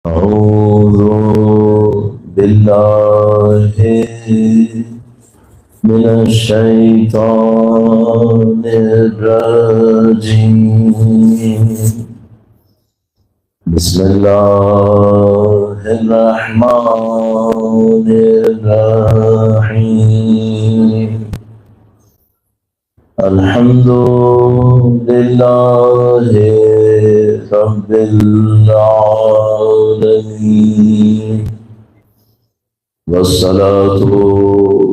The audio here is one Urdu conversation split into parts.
أعوذ بالله من الشيطان الرجيم. بسم الله الرحمن الرحيم. الحمد لله رب العالمين، والصلاة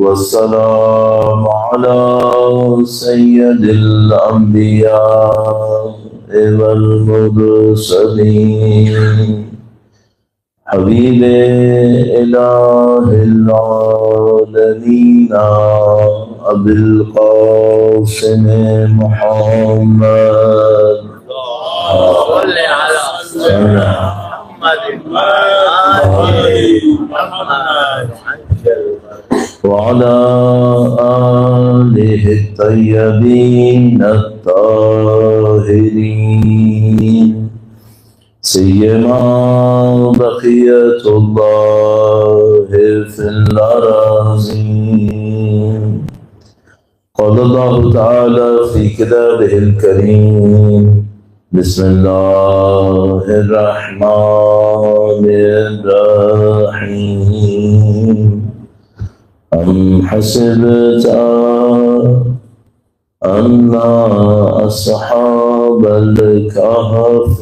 والسلام على سيد الأنبياء والمرسلين، حبيب إله العالمين أبي القاسم محمد صل على سيدنا محمد وعلى آله الطيبين الطاهرين، سيما بقية الله في الأراضين. قال الله تعالى في كتابه الكريم: بسم الله الرحمن الرحيم. أم حسبت أن أصحاب الكهف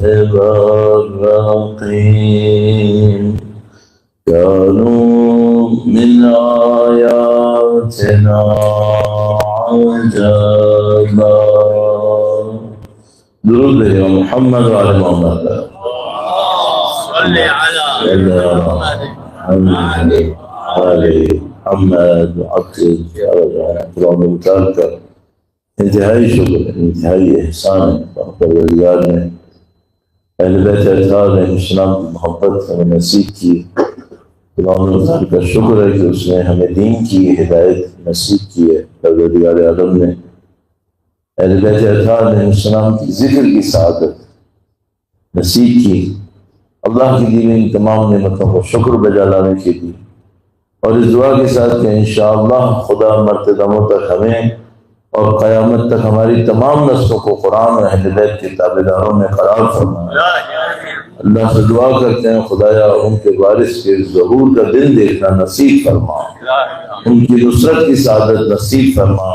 والرقيم كانوا من آياتنا عجبا. درود بھیجو محمد وعلی محمد. صل على محمد وعلی محمد. عقل قرآن اتار کر انتہائی شکر، انتہائی احسان ہے پروردگار نے اہل بیت اطہار علیہ السلام کی محبت ہمیں نصیب کی. قرآن اتار کا شکر ہے کہ اس نے ہمیں دین کی ہدایت نصیب کی ہے. پروردگار عالم نے اہل بیت اطہار علیہ السلام کی ذکر کی سعادت نصیب کی. اللہ کی دی ہوئی ان تمام نعمتوں کو شکر بجا لانے کے لیے اور اس دعا کے ساتھ کہ انشاءاللہ خدا مرتے دموں تک ہمیں اور قیامت تک ہماری تمام نسلوں کو قرآن اور اہل بیت کے تابعداروں میں قرار فرمائے. اللہ سے دعا کرتے ہیں خدایا ان کے وارث کے ظہور کا دن دیکھنا نصیب فرما، ان کی نصرت کی سعادت نصیب فرما،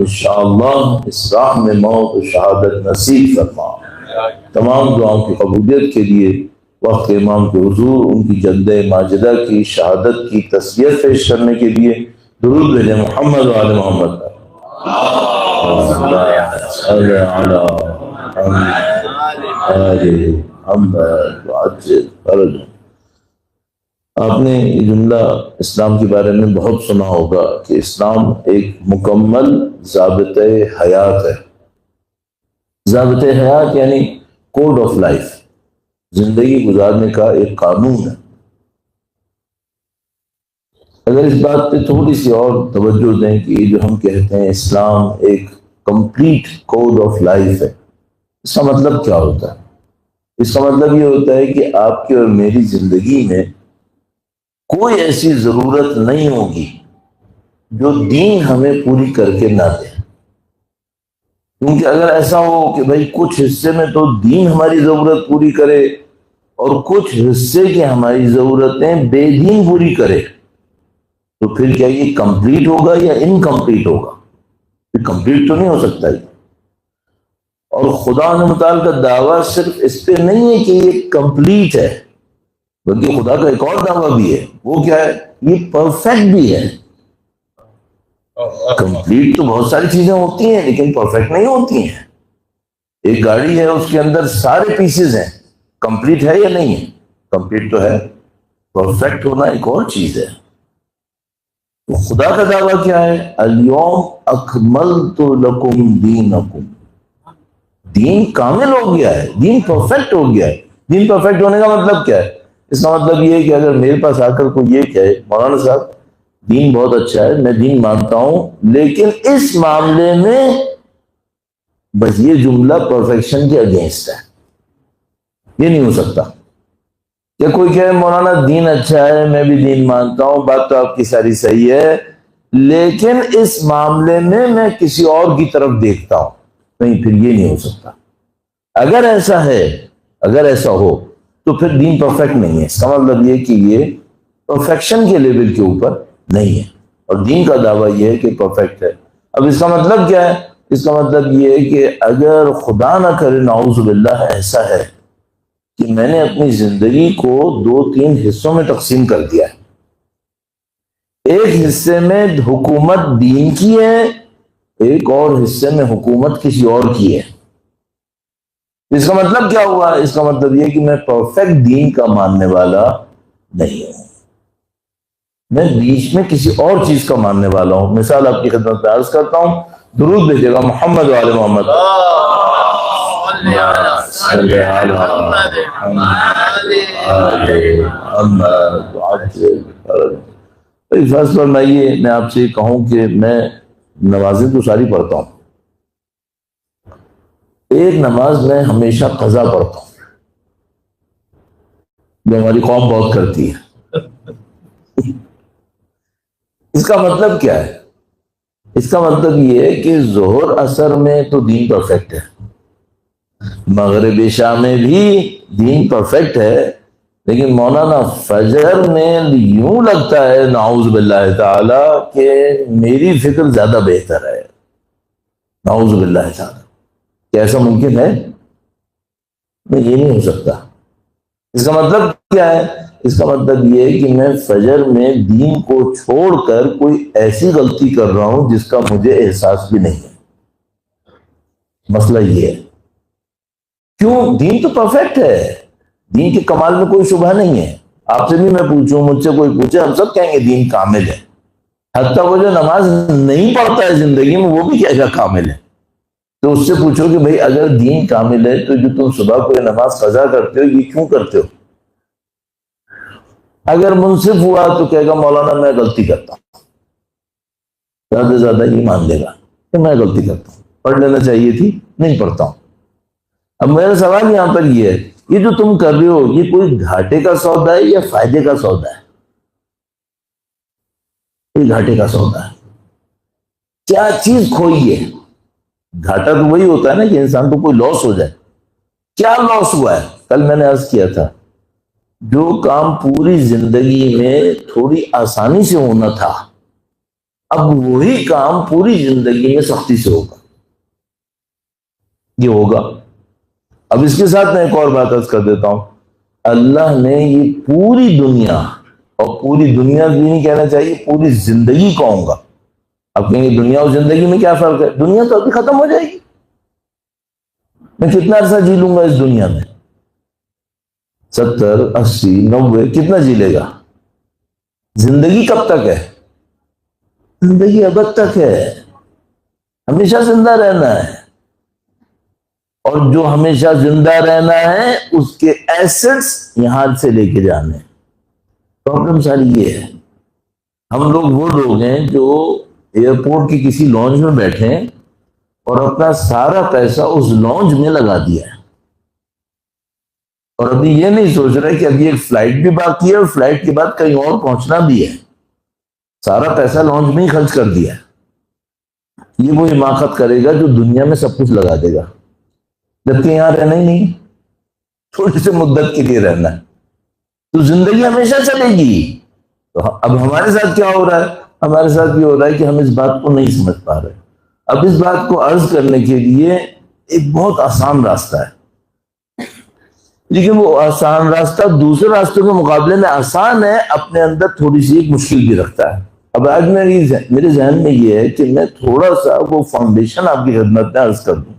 انشاءاللہ اس راہ میں موت و شہادت نصیب فرما. تمام دعاؤں کی قبولیت کے لیے وقت امام کے حضور ان کی جلد ماجدہ کی شہادت کی تسلیت پیش کرنے کے لیے درود بھیجیں محمد وعلی محمد. آپ نے یہ جملہ اسلام کے بارے میں بہت سنا ہوگا کہ اسلام ایک مکمل ضابطۂ حیات ہے. ضابطۂ حیات یعنی کوڈ آف لائف، زندگی گزارنے کا ایک قانون ہے. اگر اس بات پہ تھوڑی سی اور توجہ دیں کہ یہ جو ہم کہتے ہیں اسلام ایک کمپلیٹ کوڈ آف لائف ہے، اس کا مطلب کیا ہوتا ہے؟ اس کا مطلب یہ ہوتا ہے کہ آپ کی اور میری زندگی میں کوئی ایسی ضرورت نہیں ہوگی جو دین ہمیں پوری کر کے نہ دے. کیونکہ اگر ایسا ہو کہ بھائی کچھ حصے میں تو دین ہماری ضرورت پوری کرے اور کچھ حصے کی ہماری ضرورتیں بے دین پوری کرے، تو پھر کیا یہ کمپلیٹ ہوگا یا انکمپلیٹ ہوگا؟ یہ کمپلیٹ تو نہیں ہو سکتا ہے. اور خدا نے متعال کا دعویٰ صرف اس پہ نہیں ہے کہ یہ کمپلیٹ ہے، بلکہ خدا کا ایک اور دعویٰ بھی ہے. وہ کیا ہے؟ یہ پرفیکٹ بھی ہے. کمپلیٹ تو بہت ساری چیزیں ہوتی ہیں لیکن پرفیکٹ نہیں ہوتی ہیں. ایک گاڑی ہے، اس کے اندر سارے پیسز ہیں، کمپلیٹ ہے یا نہیں ہے؟ کمپلیٹ تو ہے. پرفیکٹ ہونا ایک اور چیز ہے. تو خدا کا دعویٰ کیا ہے؟ الیوم اکملت لکم دینکم. دین کامل ہو گیا ہے، دین پرفیکٹ ہو گیا ہے. دین پرفیکٹ ہونے کا مطلب کیا ہے؟ اس کا مطلب یہ ہے کہ اگر میرے پاس آ کر کوئی یہ کہے مولانا صاحب دین بہت اچھا ہے، میں دین مانتا ہوں، لیکن اس معاملے میں بس یہ جملہ پرفیکشن کے اگینسٹ ہے، یہ نہیں ہو سکتا. کہ کوئی کہے مولانا دین اچھا ہے، میں بھی دین مانتا ہوں، بات تو آپ کی ساری صحیح ہے، لیکن اس معاملے میں کسی اور کی طرف دیکھتا ہوں، نہیں، پھر یہ نہیں ہو سکتا۔ اگر ایسا ہے، اگر ایسا ہو تو پھر دین پرفیکٹ نہیں ہے۔ اس کا مطلب یہ کہ یہ پرفیکشن کے لیول کے اوپر نہیں ہے، اور دین کا دعویٰ یہ ہے کہ پرفیکٹ ہے۔ اب اس کا مطلب کیا ہے؟ اس کا مطلب یہ ہے کہ اگر خدا نہ کرے نعوذ باللہ ایسا ہے کہ میں نے اپنی زندگی کو 2-3 حصوں میں تقسیم کر دیا ہے، ایک حصے میں حکومت دین کی ہے، ایک اور حصے میں حکومت کسی اور کی ہے، اس کا مطلب کیا ہوا؟ اس کا مطلب یہ کہ میں پرفیکٹ دین کا ماننے والا نہیں ہوں، میں بیچ میں کسی اور چیز کا ماننے والا ہوں۔ مثال آپ کی خدمت میں عرض کرتا ہوں، درود بھیجے گا محمد و آل محمد۔ فرض فرمائیے میں آپ سے کہوں کہ میں نمازیں تو ساری پڑھتا ہوں، ایک نماز میں ہمیشہ قضا پڑھتا ہوں جو ہماری قوم بہت کرتی ہے۔ اس کا مطلب کیا ہے؟ اس کا مطلب یہ ہے کہ ظہر اثر میں تو دین پرفیکٹ ہے، مغرب عشاء میں بھی دین پرفیکٹ ہے، لیکن مولانا فجر میں یوں لگتا ہے نعوذ باللہ تعالی کہ میری فکر زیادہ بہتر ہے، نعوذ باللہ تعالی۔ کیا ایسا ممکن ہے؟ نہیں، یہ نہیں ہو سکتا۔ اس کا مطلب کیا ہے؟ اس کا مطلب یہ ہے کہ میں فجر میں دین کو چھوڑ کر کوئی ایسی غلطی کر رہا ہوں جس کا مجھے احساس بھی نہیں ہے۔ مسئلہ یہ ہے، کیوں؟ دین تو پرفیکٹ ہے، دین کے کمال میں کوئی شبہ نہیں ہے۔ آپ سے بھی میں پوچھوں، مجھ سے کوئی پوچھے، ہم سب کہیں گے دین کامل ہے، حتیٰ وہ جو نماز نہیں پڑھتا ہے زندگی میں وہ بھی کہے گا کامل ہے۔ تو اس سے پوچھو کہ بھئی اگر دین کامل ہے تو جو تم صبح کو نماز قضا کرتے ہو یہ کیوں کرتے ہو؟ اگر منصف ہوا تو کہے گا مولانا میں غلطی کرتا ہوں، زیادہ سے زیادہ یہ مان لے گا کہ میں غلطی کرتا ہوں، پڑھ لینا چاہیے تھی، نہیں پڑھتا ہوں۔ اب میرا سوال یہاں پر یہ ہے، یہ جو تم کر رہے ہو یہ کوئی گھاٹے کا سودا ہے یا فائدے کا سودا ہے؟ یہ گھاٹے کا سودا ہے۔ کیا چیز کھوئی ہے؟ گھاٹا تو وہی ہوتا ہے نا کہ انسان کو کوئی لاس ہو جائے۔ کیا لاس ہوا ہے؟ کل میں نے عرض کیا تھا، جو کام پوری زندگی میں تھوڑی آسانی سے ہونا تھا اب وہی کام پوری زندگی میں سختی سے ہوگا، یہ ہوگا۔ اب اس کے ساتھ میں ایک اور بات عرض کر دیتا ہوں، اللہ نے یہ پوری دنیا، اور پوری دنیا بھی نہیں کہنا چاہیے، پوری زندگی کہوں گا۔ اب کہیں گے دنیا اور زندگی میں کیا فرق ہے؟ دنیا تو ابھی ختم ہو جائے گی، میں کتنا عرصہ جی لوں گا اس دنیا میں؟ 70 80 90 کتنا جی لے گا؟ زندگی کب تک ہے؟ زندگی ابد تک ہے، ہمیشہ زندہ رہنا ہے، اور جو ہمیشہ زندہ رہنا ہے اس کے ایسٹس یہاں سے لے کے جانے۔ پرابلم ساری یہ ہے، ہم لوگ وہ لوگ ہیں جو ایئرپورٹ کی کسی لانچ میں بیٹھے ہیں اور اپنا سارا پیسہ اس لانچ میں لگا دیا ہے، اور ابھی یہ نہیں سوچ رہے کہ ابھی ایک فلائٹ بھی باقی ہے اور فلائٹ کے بعد کہیں اور پہنچنا بھی ہے، سارا پیسہ لانچ میں ہی خرچ کر دیا ہے۔ یہ وہ حماقت کرے گا جو دنیا میں سب کچھ لگا دے گا، جبکہ یہاں رہنا ہی نہیں، تھوڑی سی مدت کے لیے رہنا ہے، تو زندگی ہمیشہ چلے گی۔ تو اب ہمارے ساتھ کیا ہو رہا ہے؟ ہمارے ساتھ یہ ہو رہا ہے کہ ہم اس بات کو نہیں سمجھ پا رہے۔ اب اس بات کو عرض کرنے کے لیے ایک بہت آسان راستہ ہے، لیکن وہ آسان راستہ دوسرے راستوں کے مقابلے میں آسان ہے، اپنے اندر تھوڑی سی ایک مشکل بھی رکھتا ہے۔ اب آج میرے ذہن میں یہ ہے کہ میں تھوڑا سا وہ فاؤنڈیشن آپ کی خدمت میں عرض کر دوں،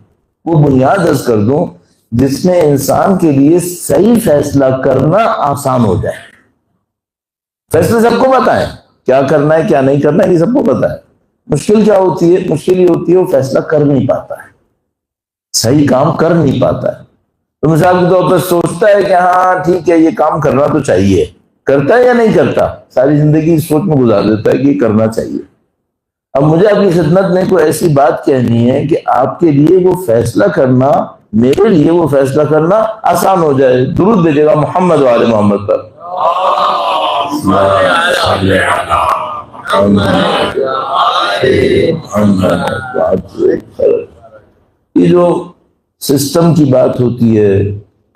وہ بنیاد عرض کر دوں جس میں انسان کے لیے صحیح فیصلہ کرنا آسان ہو جائے۔ فیصلے سب کو پتا ہے، کیا کرنا ہے کیا نہیں کرنا ہے یہ سب کو پتا ہے، مشکل کیا ہوتی ہے؟ مشکل یہ ہوتی ہے وہ فیصلہ کر نہیں پاتا ہے، صحیح کام کر نہیں پاتا ہے۔ تو مثال کے طور پر سوچتا ہے کہ ہاں ٹھیک ہے یہ کام کرنا تو چاہیے، کرتا ہے یا نہیں کرتا؟ ساری زندگی اس سوچ میں گزار دیتا ہے کہ یہ کرنا چاہیے۔ اب مجھے اپنی خدمت میں کوئی ایسی بات کہنی ہے کہ آپ کے لیے وہ فیصلہ کرنا میرے لیے وہ فیصلہ کرنا آسان ہو جائے. درود بھیجے گا محمد و آل محمد پر. یہ جو سسٹم کی بات ہوتی ہے،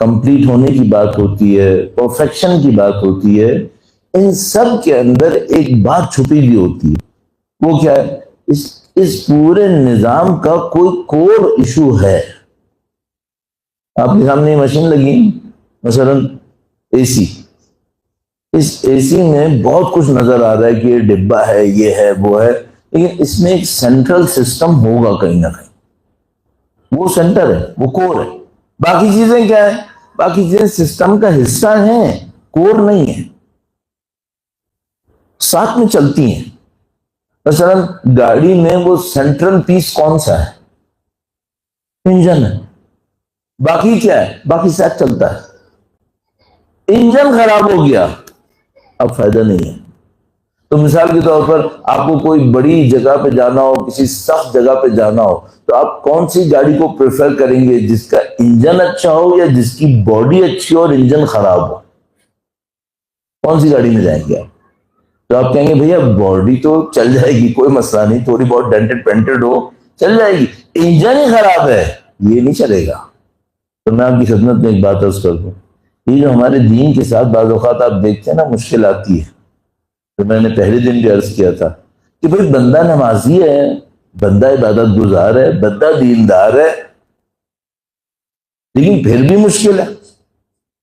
کمپلیٹ ہونے کی بات ہوتی ہے، پرفیکشن کی بات ہوتی ہے، ان سب کے اندر ایک بات چھپی ہوئی ہوتی ہے. وہ کیا ہے؟ اس پورے نظام کا کوئی کور ایشو ہے. آپ کے سامنے مشین لگی مثلا اے سی، اس اے سی میں بہت کچھ نظر آ رہا ہے کہ یہ ڈبہ ہے، یہ ہے، وہ ہے، لیکن اس میں ایک سینٹرل سسٹم ہوگا کہیں نہ کہیں. وہ سینٹر ہے، وہ کور ہے. باقی چیزیں کیا ہے؟ باقی چیزیں سسٹم کا حصہ ہیں، کور نہیں ہے، ساتھ میں چلتی ہیں. مثلا گاڑی میں وہ سینٹرل پیس کون سا ہے؟ انجن ہے. باقی کیا ہے؟ باقی ساتھ چلتا ہے. انجن خراب ہو گیا، اب فائدہ نہیں ہے. تو مثال کے طور پر آپ کو کوئی بڑی جگہ پہ جانا ہو، کسی سخت جگہ پہ جانا ہو، تو آپ کون سی گاڑی کو پریفر کریں گے؟ جس کا انجن اچھا ہو یا جس کی باڈی اچھی ہو اور انجن خراب ہو؟ کون سی گاڑی میں جائیں گے آپ؟ تو آپ کہیں گے بھیا باڈی تو چل جائے گی، کوئی مسئلہ نہیں، تھوڑی بہت ڈینٹڈ پینٹڈ ہو چل جائے گی، انجن ہی خراب ہے یہ نہیں چلے گا. تو میں آپ کی خدمت میں ایک بات عرض کر دوں، یہ جو ہمارے دین کے ساتھ بعض اوقات آپ دیکھتے ہیں نا مشکل آتی ہے. تو میں نے پہلے دن بھی عرض کیا تھا کہ بھئی بندہ نمازی ہے، بندہ عبادت گزار ہے، بندہ دیندار ہے، لیکن پھر بھی مشکل ہے.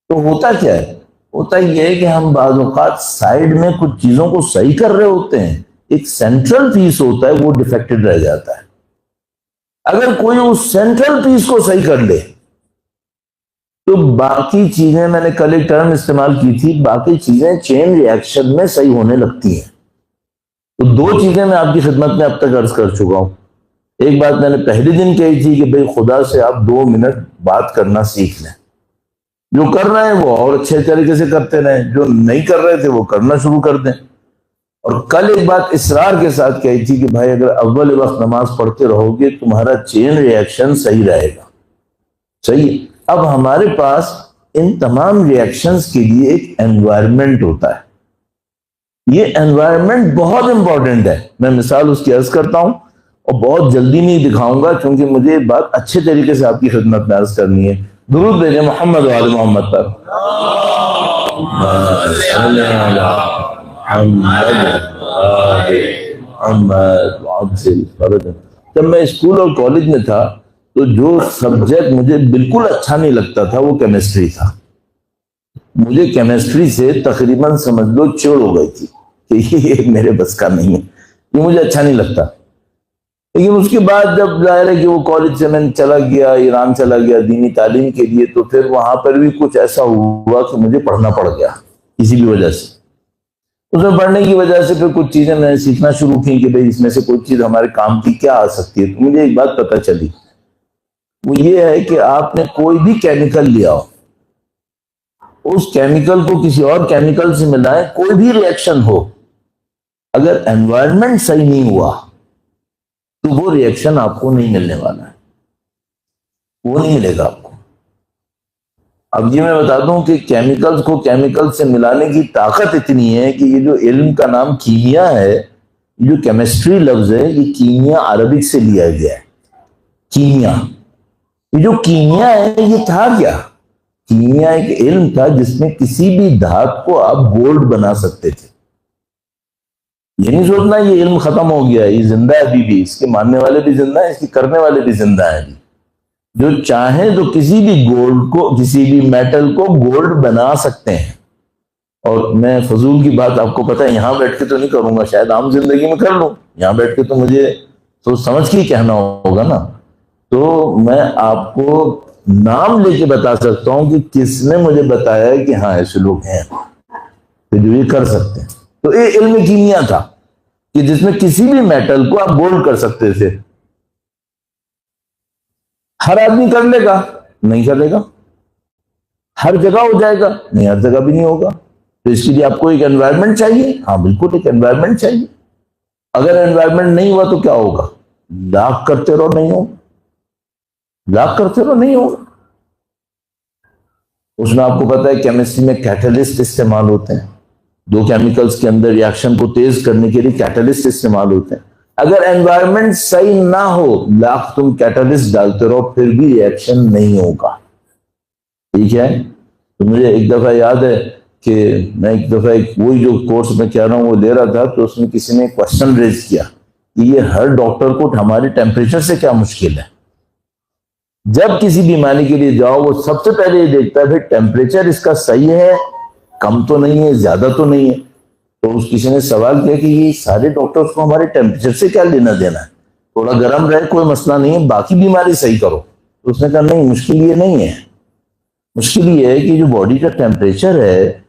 تو ہوتا کیا ہے؟ ہوتا یہ ہے کہ ہم بعض اوقات سائیڈ میں کچھ چیزوں کو صحیح کر رہے ہوتے ہیں، ایک سینٹرل پیس ہوتا ہے وہ ڈیفیکٹڈ رہ جاتا ہے. اگر کوئی اس سینٹرل پیس کو صحیح کر لے تو باقی چیزیں، میں نے کل ایک ٹرم استعمال کی تھی، باقی چیزیں چین ری ایکشن میں صحیح ہونے لگتی ہیں. تو دو چیزیں میں آپ کی خدمت میں اب تک عرض کر چکا ہوں. ایک بات میں نے پہلے دن کہی تھی کہ بھئی خدا سے آپ 2 منٹ بات کرنا سیکھ لیں. جو کر رہے ہیں وہ اور اچھے طریقے سے کرتے رہیں، جو نہیں کر رہے تھے وہ کرنا شروع کر دیں. اور کل ایک بات اصرار کے ساتھ کہی تھی کہ بھائی اگر اول وقت نماز پڑھتے رہو گے تمہارا چین ری ایکشن صحیح رہے گا. صحیح. اب ہمارے پاس ان تمام ری ایکشنز کے لیے ایک انوائرمنٹ ہوتا ہے. یہ انوائرمنٹ بہت امپورٹنٹ ہے. میں مثال اس کی عرض کرتا ہوں اور بہت جلدی نہیں دکھاؤں گا کیونکہ مجھے یہ بات اچھے طریقے سے آپ کی خدمت میں عرض کرنی ہے. درود بھیجیں محمد و آل محمد پر. جب میں اسکول اور کالج میں تھا تو جو سبجیکٹ مجھے بالکل اچھا نہیں لگتا تھا وہ کیمسٹری تھا. مجھے کیمسٹری سے تقریباً سمجھ لو چڑ ہو گئی تھی کہ یہ میرے بس کا نہیں ہے، یہ مجھے اچھا نہیں لگتا. لیکن اس کے بعد جب ظاہر ہے کہ وہ کالج سے میں چلا گیا، ایران چلا گیا دینی تعلیم کے لیے، تو پھر وہاں پر بھی کچھ ایسا ہوا کہ مجھے پڑھنا پڑ گیا کسی بھی وجہ سے. اس میں پڑھنے کی وجہ سے پھر کچھ چیزیں میں نے سیکھنا شروع کی کہ بھئی اس میں سے کوئی چیز ہمارے کام کی کیا آ سکتی ہے. تو مجھے ایک بات پتہ چلی، وہ یہ ہے کہ آپ نے کوئی بھی کیمیکل لیا ہو، اس کیمیکل کو کسی اور کیمیکل سے ملائیں، کوئی بھی ری ایکشن ہو، اگر انوائرمنٹ صحیح نہیں ہوا تو وہ ری ایکشن آپ کو نہیں ملنے والا ہے، وہ نہیں ملے گا آپ کو. اب یہ میں بتا دوں کہ کیمیکلز کو کیمیکل سے ملانے کی طاقت اتنی ہے کہ یہ جو علم کا نام کیمیا ہے، یہ جو کیمسٹری لفظ ہے، یہ کیمیا عربک سے لیا گیا ہے. کیمیا، یہ جو کیمیا ہے یہ تھا کیا؟ کیمیا ایک علم تھا جس میں کسی بھی دھات کو آپ گولڈ بنا سکتے تھے. یہ نہیں سوچنا یہ علم ختم ہو گیا، یہ زندہ ہے ابھی بھی، اس کے ماننے والے بھی زندہ ہیں، اس کے کرنے والے بھی زندہ ہیں. جو چاہیں تو کسی بھی گولڈ کو، کسی بھی میٹل کو گولڈ بنا سکتے ہیں. اور میں فضول کی بات آپ کو پتہ ہے یہاں بیٹھ کے تو نہیں کروں گا، شاید عام زندگی میں کر لوں، یہاں بیٹھ کے تو مجھے تو سمجھ کے ہی کہنا ہوگا نا. تو میں آپ کو نام لے کے بتا سکتا ہوں کہ کس نے مجھے بتایا ہے کہ ہاں ایسے لوگ ہیں کہ جو یہ کر سکتے ہیں. تو یہ علم کیمیا تھا کہ جس میں کسی بھی میٹل کو آپ گولڈ کر سکتے تھے. ہر آدمی کر لے گا؟ نہیں کرے گا. ہر جگہ ہو جائے گا؟ نہیں، ہر جگہ بھی نہیں ہوگا. تو اس کے لیے آپ کو ایک انوائرمنٹ چاہیے. ہاں بالکل ایک انوائرمنٹ چاہیے. اگر انوائرمنٹ نہیں ہوا تو کیا ہوگا؟ لاکھ کرتے رہو نہیں ہوگا، لاکھ کرتے رہو نہیں ہوگا. اس میں آپ کو پتہ ہے کیمسٹری میں کیٹلسٹ استعمال ہوتے ہیں، دو کیمیکلز کے اندر ریاکشن کو تیز کرنے کے لیے کیٹلسٹ استعمال ہوتے ہیں. اگر انوائرمنٹ صحیح نہ ہو، لاکھ تم کیٹلسٹ ڈالتے رہو پھر بھی ریاکشن نہیں ہوگا. ٹھیک ہے؟ تو مجھے ایک دفعہ یاد ہے کہ میں ایک دفعہ وہی جو کورس میں کہہ رہا ہوں وہ لے رہا تھا، تو اس میں کسی نے کوشچن ریز کیا کہ یہ ہر ڈاکٹر کو ہمارے ٹیمپریچر سے کیا مشکل ہے. جب کسی بیماری کے لیے جاؤ وہ سب سے پہلے یہ دیکھتا ہے پھر ٹیمپریچر اس کا صحیح ہے، کم تو نہیں ہے، زیادہ تو نہیں ہے. تو اس کسی نے سوال کیا کہ یہ سارے ڈاکٹرز کو ہمارے ٹیمپریچر سے کیا لینا دینا ہے، تھوڑا گرم رہے کوئی مسئلہ نہیں ہے، باقی بیماری صحیح کرو. تو اس نے کہا نہیں، مشکل یہ نہیں ہے، مشکل یہ ہے کہ جو باڈی کا ٹیمپریچر ہے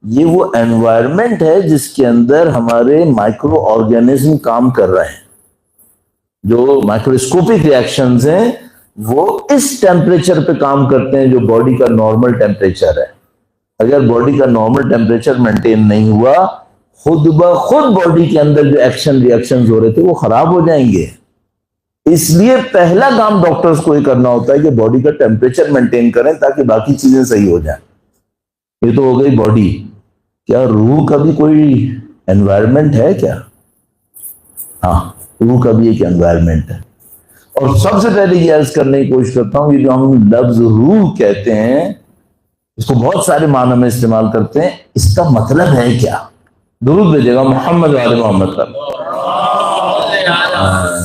یہ وہ انوائرمنٹ ہے جس کے اندر ہمارے مائکرو آرگینزم کام کر رہے ہیں. جو مائکروسکوپک ریاکشنز ہیں وہ اس ٹیمپریچر پہ کام کرتے ہیں جو باڈی کا نارمل ٹیمپریچر ہے. اگر باڈی کا نارمل ٹیمپریچر مینٹین نہیں ہوا، خود بخود باڈی کے اندر جو ایکشن ریاکشنز ہو رہے تھے وہ خراب ہو جائیں گے. اس لیے پہلا کام ڈاکٹرز کو یہ کرنا ہوتا ہے کہ باڈی کا ٹیمپریچر مینٹین کریں تاکہ باقی چیزیں صحیح ہو جائیں. یہ تو ہو گئی باڈی. کیا روح کا بھی کوئی انوائرمنٹ ہے کیا؟ ہاں، روح کا بھی ایک انوائرمنٹ ہے. اور سب سے پہلے یہ عرض کرنے کی کوشش کرتا ہوں کہ جو ہم لفظ روح کہتے ہیں اس کو بہت سارے معنی میں استعمال کرتے ہیں، اس کا مطلب ہے کیا؟ درود بھیجے گا محمد و آل محمد کا.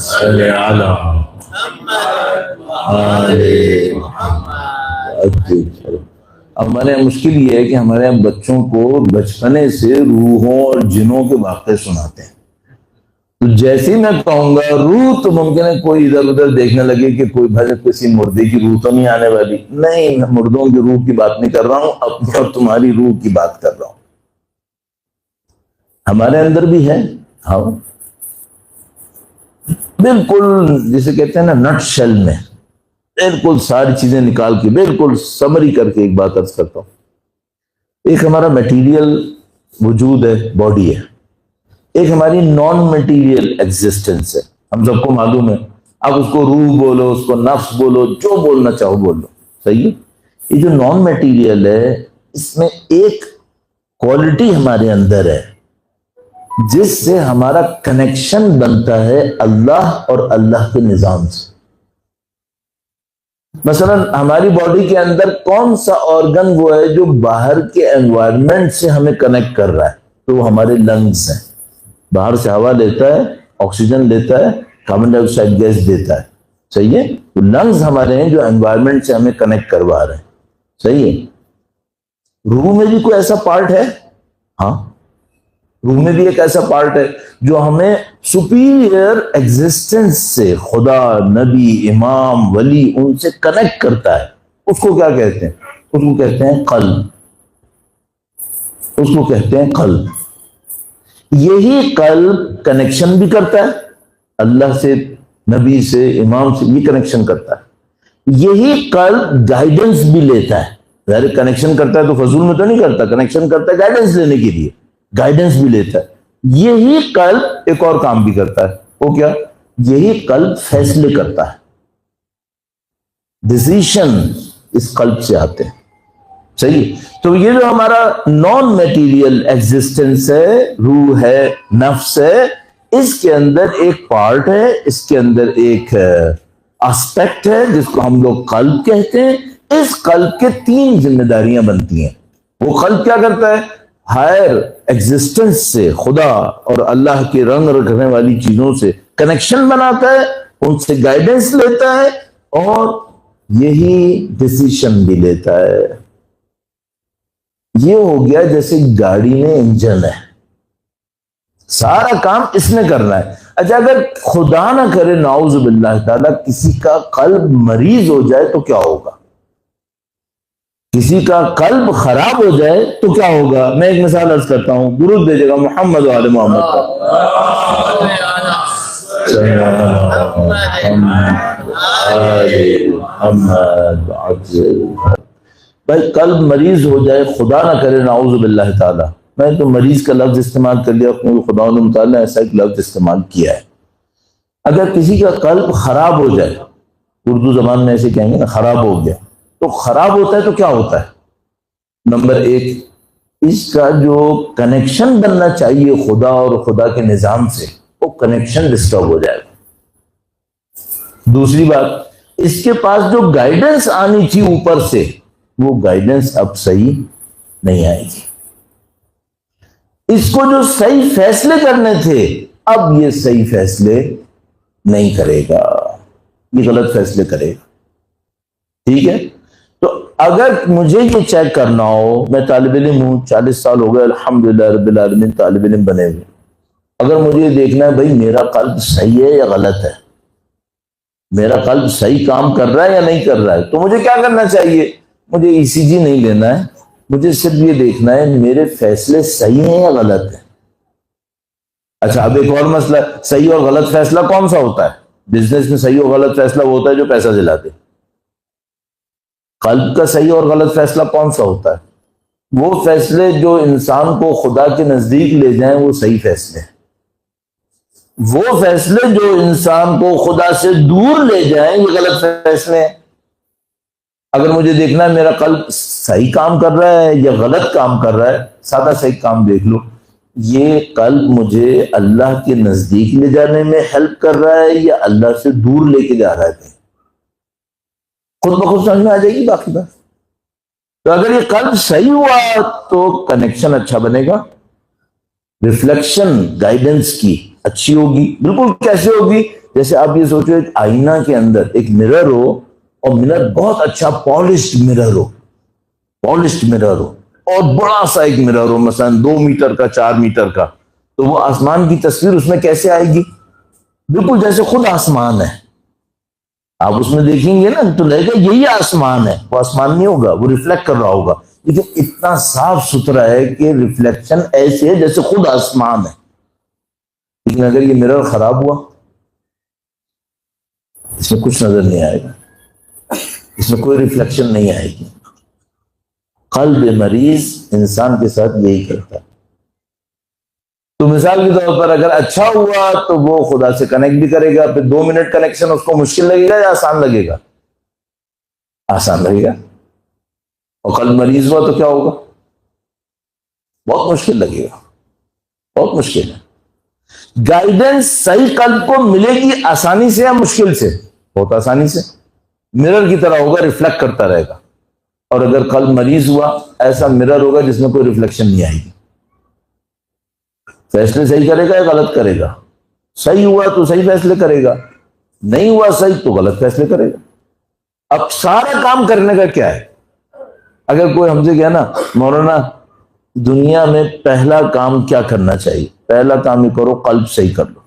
صلی علی اب ہمارے مشکل یہ ہے کہ ہمارے بچوں کو بچپنے سے روحوں اور جنوں کے واقعے سناتے ہیں. تو جیسے ہی میں کہوں گا روح تو ممکن ہے کوئی ادھر ادھر دیکھنے لگے کہ کوئی بھائی کسی مردے کی روح تو نہیں آنے والی. نہیں، میں مردوں کی روح کی بات نہیں کر رہا ہوں، اپنی اور تمہاری روح کی بات کر رہا ہوں. ہمارے اندر بھی ہے. ہاں، بالکل جسے کہتے ہیں نا نٹ شیل میں، بالکل ساری چیزیں نکال کے بالکل سمری کر کے ایک بات عرض کرتا ہوں. ایک ہمارا میٹیریل وجود ہے، باڈی ہے. ایک ہماری نان میٹیریل ایگزسٹنس ہے، ہم سب کو معلوم ہے. آپ اس کو روح بولو، اس کو نفس بولو، جو بولنا چاہو بولو، صحیح ہے. یہ جو نان میٹیریل ہے اس میں ایک کوالٹی ہمارے اندر ہے جس سے ہمارا کنیکشن بنتا ہے اللہ اور اللہ کے نظام سے. مثلا ہماری باڈی کے اندر کون سا آرگن وہ ہے جو باہر کے انوائرمنٹ سے ہمیں کنیکٹ کر رہا ہے؟ تو وہ ہمارے لنگز ہیں. باہر سے ہوا لیتا ہے، آکسیجن لیتا ہے، کاربن ڈائی آکسائڈ گیس دیتا ہے. صحیح ہے. تو لنگز ہمارے ہیں جو انوائرمنٹ سے ہمیں کنیکٹ کروا رہے ہیں. صحیح ہے. روح میں بھی کوئی ایسا پارٹ ہے؟ ہاں، روح میں بھی ایک ایسا پارٹ ہے جو ہمیں سپیریئر ایگزسٹنس سے، خدا، نبی، امام، ولی، ان سے کنیکٹ کرتا ہے. اس کو کیا کہتے ہیں؟ اس کو کہتے ہیں قلب. اس کو کہتے ہیں قلب. یہی قلب کنیکشن بھی کرتا ہے اللہ سے، نبی سے، امام سے، یہ کنیکشن کرتا ہے. یہی قلب گائیڈنس بھی لیتا ہے. ظاہر کنیکشن کرتا ہے تو فضول میں تو نہیں کرتا، کنیکشن کرتا ہے گائیڈنس لینے کے لیے، گائیڈنس بھی لیتا ہے. یہی قلب ایک اور کام بھی کرتا ہے. وہ کیا؟ یہی قلب فیصلے کرتا ہے. ڈیسیشن اس قلب سے آتے ہیں. صحیح. تو یہ جو ہمارا نان میٹیریل ایگزسٹنس ہے، روح ہے، نفس ہے، اس کے اندر ایک پارٹ ہے، اس کے اندر ایک اسپیکٹ ہے جس کو ہم لوگ قلب کہتے ہیں. اس قلب کے 3 ذمہ داریاں بنتی ہیں. وہ قلب کیا کرتا ہے؟ ہائر ایگزسٹنس سے، خدا اور اللہ کے رنگ رکھنے والی چیزوں سے کنیکشن بناتا ہے، ان سے گائیڈنس لیتا ہے اور یہی ڈیسیشن بھی لیتا ہے. یہ ہو گیا جیسے گاڑی میں انجن ہے، سارا کام اس نے کرنا ہے. اچھا، اگر خدا نہ کرے نعوذ باللہ تعالیٰ کسی کا قلب مریض ہو جائے تو کیا ہوگا؟ کسی کا قلب خراب ہو جائے تو کیا ہوگا؟ میں ایک مثال عرض کرتا ہوں، درود بھیجے گا محمد و آل محمد کا. بھائی قلب مریض ہو جائے، خدا نہ کرے نعوذ باللہ تعالیٰ، میں تو مریض کا لفظ استعمال کر لیا، خدا نے مطالعہ ایسا ایک لفظ استعمال کیا ہے. اگر کسی کا قلب خراب ہو جائے، اردو زبان میں ایسے کہیں گے نا، خراب ہو گیا، تو خراب ہوتا ہے تو کیا ہوتا ہے؟ نمبر ایک، اس کا جو کنیکشن بننا چاہیے خدا اور خدا کے نظام سے، وہ کنیکشن ڈسٹرب ہو جائے گا۔ دوسری بات، اس کے پاس جو گائیڈنس آنی تھی اوپر سے، وہ گائیڈنس اب صحیح نہیں آئے گی۔ اس کو جو صحیح فیصلے کرنے تھے، اب یہ صحیح فیصلے نہیں کرے گا، یہ غلط فیصلے کرے گا۔ ٹھیک ہے؟ تو اگر مجھے یہ چیک کرنا ہو، میں طالب علم ہوں، 40 سال ہو گئے الحمدللہ رب العالمین طالب علم بنے ہوئے، اگر مجھے یہ دیکھنا ہے بھائی میرا قلب صحیح ہے یا غلط ہے، میرا قلب صحیح کام کر رہا ہے یا نہیں کر رہا ہے، تو مجھے کیا کرنا چاہیے؟ مجھے ECG نہیں لینا ہے، مجھے صرف یہ دیکھنا ہے میرے فیصلے صحیح ہیں یا غلط ہیں۔ اچھا، اب ایک اور مسئلہ، صحیح اور غلط فیصلہ کون سا ہوتا ہے؟ بزنس میں صحیح اور غلط فیصلہ وہ ہوتا ہے جو پیسہ دلاتے۔ قلب کا صحیح اور غلط فیصلہ کون سا ہوتا ہے؟ وہ فیصلے جو انسان کو خدا کے نزدیک لے جائیں، وہ صحیح فیصلے ہیں۔ وہ فیصلے جو انسان کو خدا سے دور لے جائیں، یہ غلط فیصلے ہیں۔ اگر مجھے دیکھنا ہے میرا قلب صحیح کام کر رہا ہے یا غلط کام کر رہا ہے، سادہ صحیح کام دیکھ لو، یہ قلب مجھے اللہ کے نزدیک لے جانے میں ہیلپ کر رہا ہے یا اللہ سے دور لے کے جا رہا ہے؟ خود بخود سمجھ میں آ جائے گی باقی بات۔ تو اگر یہ قلب صحیح ہوا تو کنیکشن اچھا بنے گا، ریفلیکشن گائیڈنس کی اچھی ہوگی۔ بالکل کیسے ہوگی؟ جیسے آپ یہ سوچو ایک آئینہ کے اندر ایک مرر ہو، اور مرر بہت اچھا پالشڈ مرر ہو، پالشڈ مرر ہو، اور بڑا سا ایک مرر ہو، مثلا 2 میٹر کا، 4 میٹر کا، تو وہ آسمان کی تصویر اس میں کیسے آئے گی؟ بالکل جیسے خود آسمان ہے، آپ اس میں دیکھیں گے نا تو لگے گا یہی آسمان ہے، وہ آسمان نہیں ہوگا، وہ ریفلیکٹ کر رہا ہوگا، لیکن اتنا صاف ستھرا ہے کہ ریفلیکشن ایسے ہے جیسے خود آسمان ہے۔ لیکن اگر یہ مرر خراب ہوا، اس میں کچھ نظر نہیں آئے گا، اس میں کوئی ریفلیکشن نہیں آئے گی۔ قلب مریض انسان کے ساتھ یہی کرتا ہے۔ تو مثال کے طور پر اگر اچھا ہوا تو وہ خدا سے کنیکٹ بھی کرے گا، پھر 2 منٹ کنیکشن اس کو مشکل لگے گا یا آسان لگے گا؟ آسان لگے گا۔ اور قلب مریض ہوا تو کیا ہوگا؟ بہت مشکل لگے گا، بہت مشکل ہے۔ گائیڈنس صحیح قلب کو ملے گی آسانی سے یا مشکل سے؟ بہت آسانی سے، مرر کی طرح ہوگا، ریفلیکٹ کرتا رہے گا۔ اور اگر قلب مریض ہوا، ایسا مرر ہوگا جس میں کوئی ریفلیکشن نہیں آئے گی۔ فیصلے صحیح کرے گا یا غلط کرے گا؟ صحیح ہوا تو صحیح فیصلے کرے گا، نہیں ہوا صحیح تو غلط فیصلے کرے گا۔ اب سارا کام کرنے کا کیا ہے؟ اگر کوئی ہم سے کہے نا مولانا دنیا میں پہلا کام کیا کرنا چاہیے؟ پہلا کام یہ کرو، قلب صحیح کر لو۔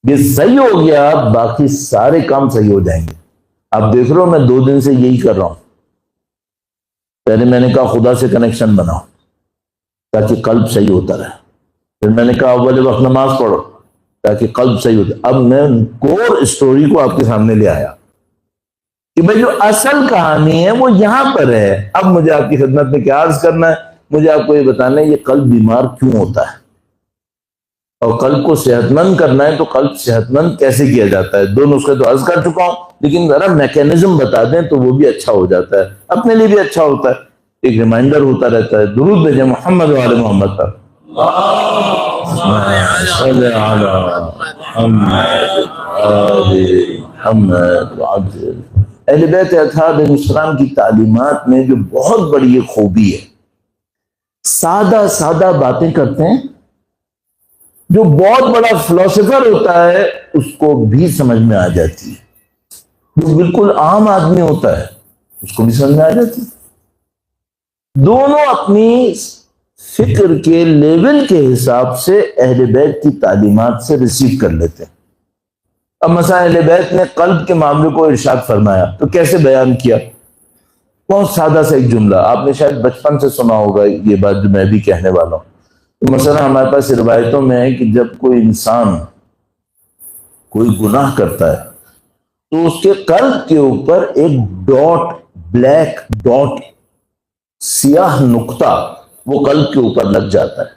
یہ صحیح ہو گیا، باقی سارے کام صحیح ہو جائیں گے۔ آپ دیکھ رہے ہو میں 2 دن سے یہی کر رہا ہوں۔ پہلے میں نے کہا خدا سے کنیکشن بناؤ تاکہ قلب صحیح ہوتا رہے، پھر میں نے کہا اول وقت نماز پڑھو تاکہ قلب صحیح ہوتا۔ اب میں کور اسٹوری کو آپ کے سامنے لے آیا کہ بھائی جو اصل کہانی ہے وہ یہاں پر ہے۔ اب مجھے آپ کی خدمت میں کیا عرض کرنا ہے؟ مجھے آپ کو یہ بتانا ہے یہ قلب بیمار کیوں ہوتا ہے، اور قلب کو صحت مند کرنا ہے تو قلب صحت مند کیسے کیا جاتا ہے۔ 2 نسخے تو عرض کر چکا ہوں، لیکن ذرا میکینزم بتا دیں تو وہ بھی اچھا ہو جاتا ہے، اپنے لیے بھی اچھا ہوتا ہے، ایک ریمائنڈر ہوتا رہتا ہے۔ درود بھیجیں محمد و آل محمد پر۔ صلی علی محمد اہل بیت اطہار علیہ السلام کی تعلیمات میں جو بہت بڑی یہ خوبی ہے، سادہ سادہ باتیں کرتے ہیں، جو بہت بڑا فلسفر ہوتا ہے اس کو بھی سمجھ میں آ جاتی ہے، جو بالکل عام آدمی ہوتا ہے اس کو بھی سمجھ میں آ جاتی ہے۔ دونوں اپنی فکر کے لیول کے حساب سے اہل بیت کی تعلیمات سے ریسیو کر لیتے ہیں۔ اب مثلا اہل بیت نے قلب کے معاملے کو ارشاد فرمایا تو کیسے بیان کیا؟ بہت سادہ سا ایک جملہ، آپ نے شاید بچپن سے سنا ہوگا یہ بات جو میں بھی کہنے والا ہوں۔ تو مثلا ہمارے پاس روایتوں میں ہے کہ جب کوئی انسان کوئی گناہ کرتا ہے تو اس کے قلب کے اوپر ایک ڈاٹ، بلیک ڈاٹ، سیاہ نقطہ وہ قلب کے اوپر لگ جاتا ہے۔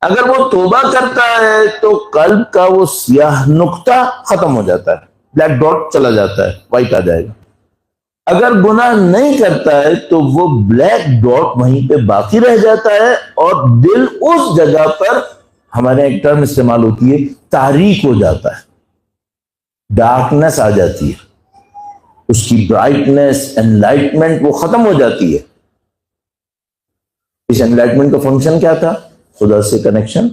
اگر وہ توبہ کرتا ہے تو قلب کا وہ سیاہ نقطہ ختم ہو جاتا ہے، بلیک ڈاٹ چلا جاتا ہے، وائٹ آ جائے گا۔ اگر گناہ نہیں کرتا ہے تو وہ بلیک ڈاٹ وہیں پہ باقی رہ جاتا ہے اور دل اس جگہ پر، ہمارے ایک ٹرم استعمال ہوتی ہے، تاریک ہو جاتا ہے، ڈارکنس آ جاتی ہے، اس کی برائٹنس، انلائٹمنٹ وہ ختم ہو جاتی ہے۔ اس انلائٹمنٹ کا فنکشن کیا تھا؟ خدا سے کنیکشن،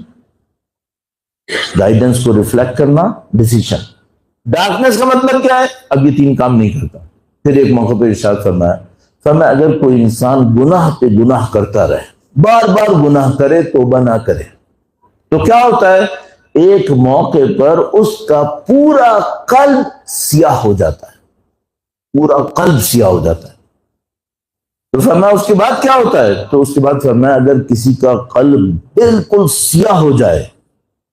گائیڈنس کو ریفلیکٹ کرنا، ڈیسیشن۔ ڈارکنس کا مطلب کیا ہے؟ اب یہ تین کام نہیں کرتا۔ پھر ایک موقع پہ ارشاد فرمایا اگر کوئی انسان گناہ پہ گناہ کرتا رہے، بار بار گناہ کرے، توبہ نہ کرے، تو کیا ہوتا ہے؟ ایک موقع پر اس کا پورا قلب سیاہ ہو جاتا ہے، پورا قلب سیاہ ہو جاتا ہے۔ تو فرمایا اس کے بعد کیا ہوتا ہے؟ تو اس کے بعد فرمایا اگر کسی کا قلب بالکل سیاہ ہو جائے،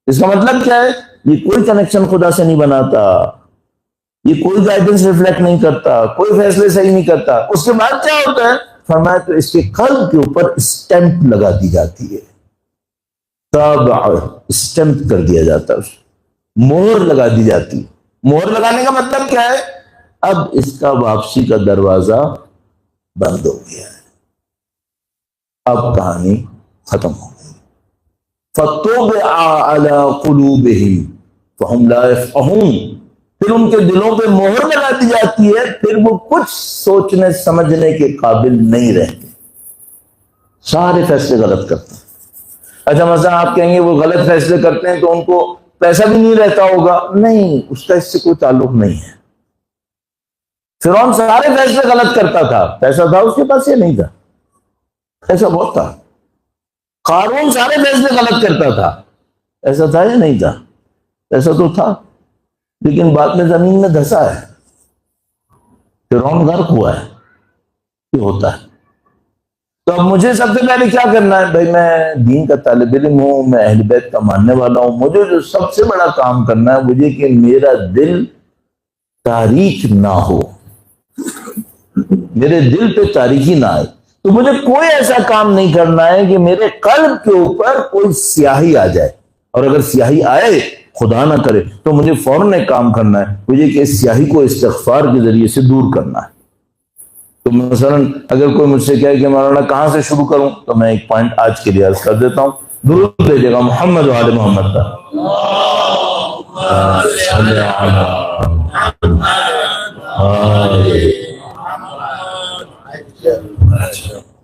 اس کا مطلب کیا ہے؟ یہ کوئی کنیکشن خدا سے نہیں بناتا، یہ کوئی گائیڈنس ریفلیکٹ نہیں کرتا، کوئی فیصلے صحیح نہیں کرتا۔ اس کے بعد کیا ہوتا ہے؟ فرمایا تو اس کے قلب کے اوپر اسٹیمپ لگا دی جاتی ہے، تب اسٹیمپ کر دیا جاتا ہے، مہر لگا دی جاتی ہے۔ مہر لگانے کا مطلب کیا ہے؟ اب اس کا واپسی کا دروازہ بند ہو گیا ہے، اب کہانی ختم ہو گئی۔ فَطُبِعَ عَلَى قُلُوبِهِمْ فَهُمْ لَا يَفْقَهُونَ، پھر ان کے دلوں پہ مہر لگا دی جاتی ہے، پھر وہ کچھ سوچنے سمجھنے کے قابل نہیں رہتے، سارے فیصلے غلط کرتے ہیں۔ اچھا مثلا آپ کہیں گے وہ غلط فیصلے کرتے ہیں تو ان کو پیسہ بھی نہیں رہتا ہوگا، نہیں، اس کا اس سے کوئی تعلق نہیں ہے۔ فرعون سارے فیصلے غلط کرتا تھا، پیسہ تھا اس کے پاس یا نہیں تھا؟ پیسہ بہت تھا۔ قارون سارے فیصلے غلط کرتا تھا، ایسا تھا یا نہیں تھا؟ ایسا تو تھا، لیکن بعد میں زمین میں دھسا ہے، فرعون غرق ہوا ہے۔ یہ ہوتا ہے۔ تو اب مجھے سب سے پہلے کیا کرنا ہے؟ بھائی میں دین کا طالب علم ہوں، میں اہل بیت کا ماننے والا ہوں، مجھے جو سب سے بڑا کام کرنا ہے مجھے کہ میرا دل تاریک نہ ہو، میرے دل پہ تاریکی نہ آئے۔ تو مجھے کوئی ایسا کام نہیں کرنا ہے کہ میرے قلب کے اوپر کوئی سیاہی آ جائے، اور اگر سیاہی آئے خدا نہ کرے تو مجھے فوراً ایک کام کرنا ہے، مجھے کہ اس سیاہی کو استغفار کے ذریعے سے دور کرنا ہے۔ تو مثلا اگر کوئی مجھ سے کہے کہ مولانا کہاں سے شروع کروں، تو میں ایک پوائنٹ آج کے لیے عرض کر دیتا ہوں، درود بھیجے گا محمد وآل محمد کا۔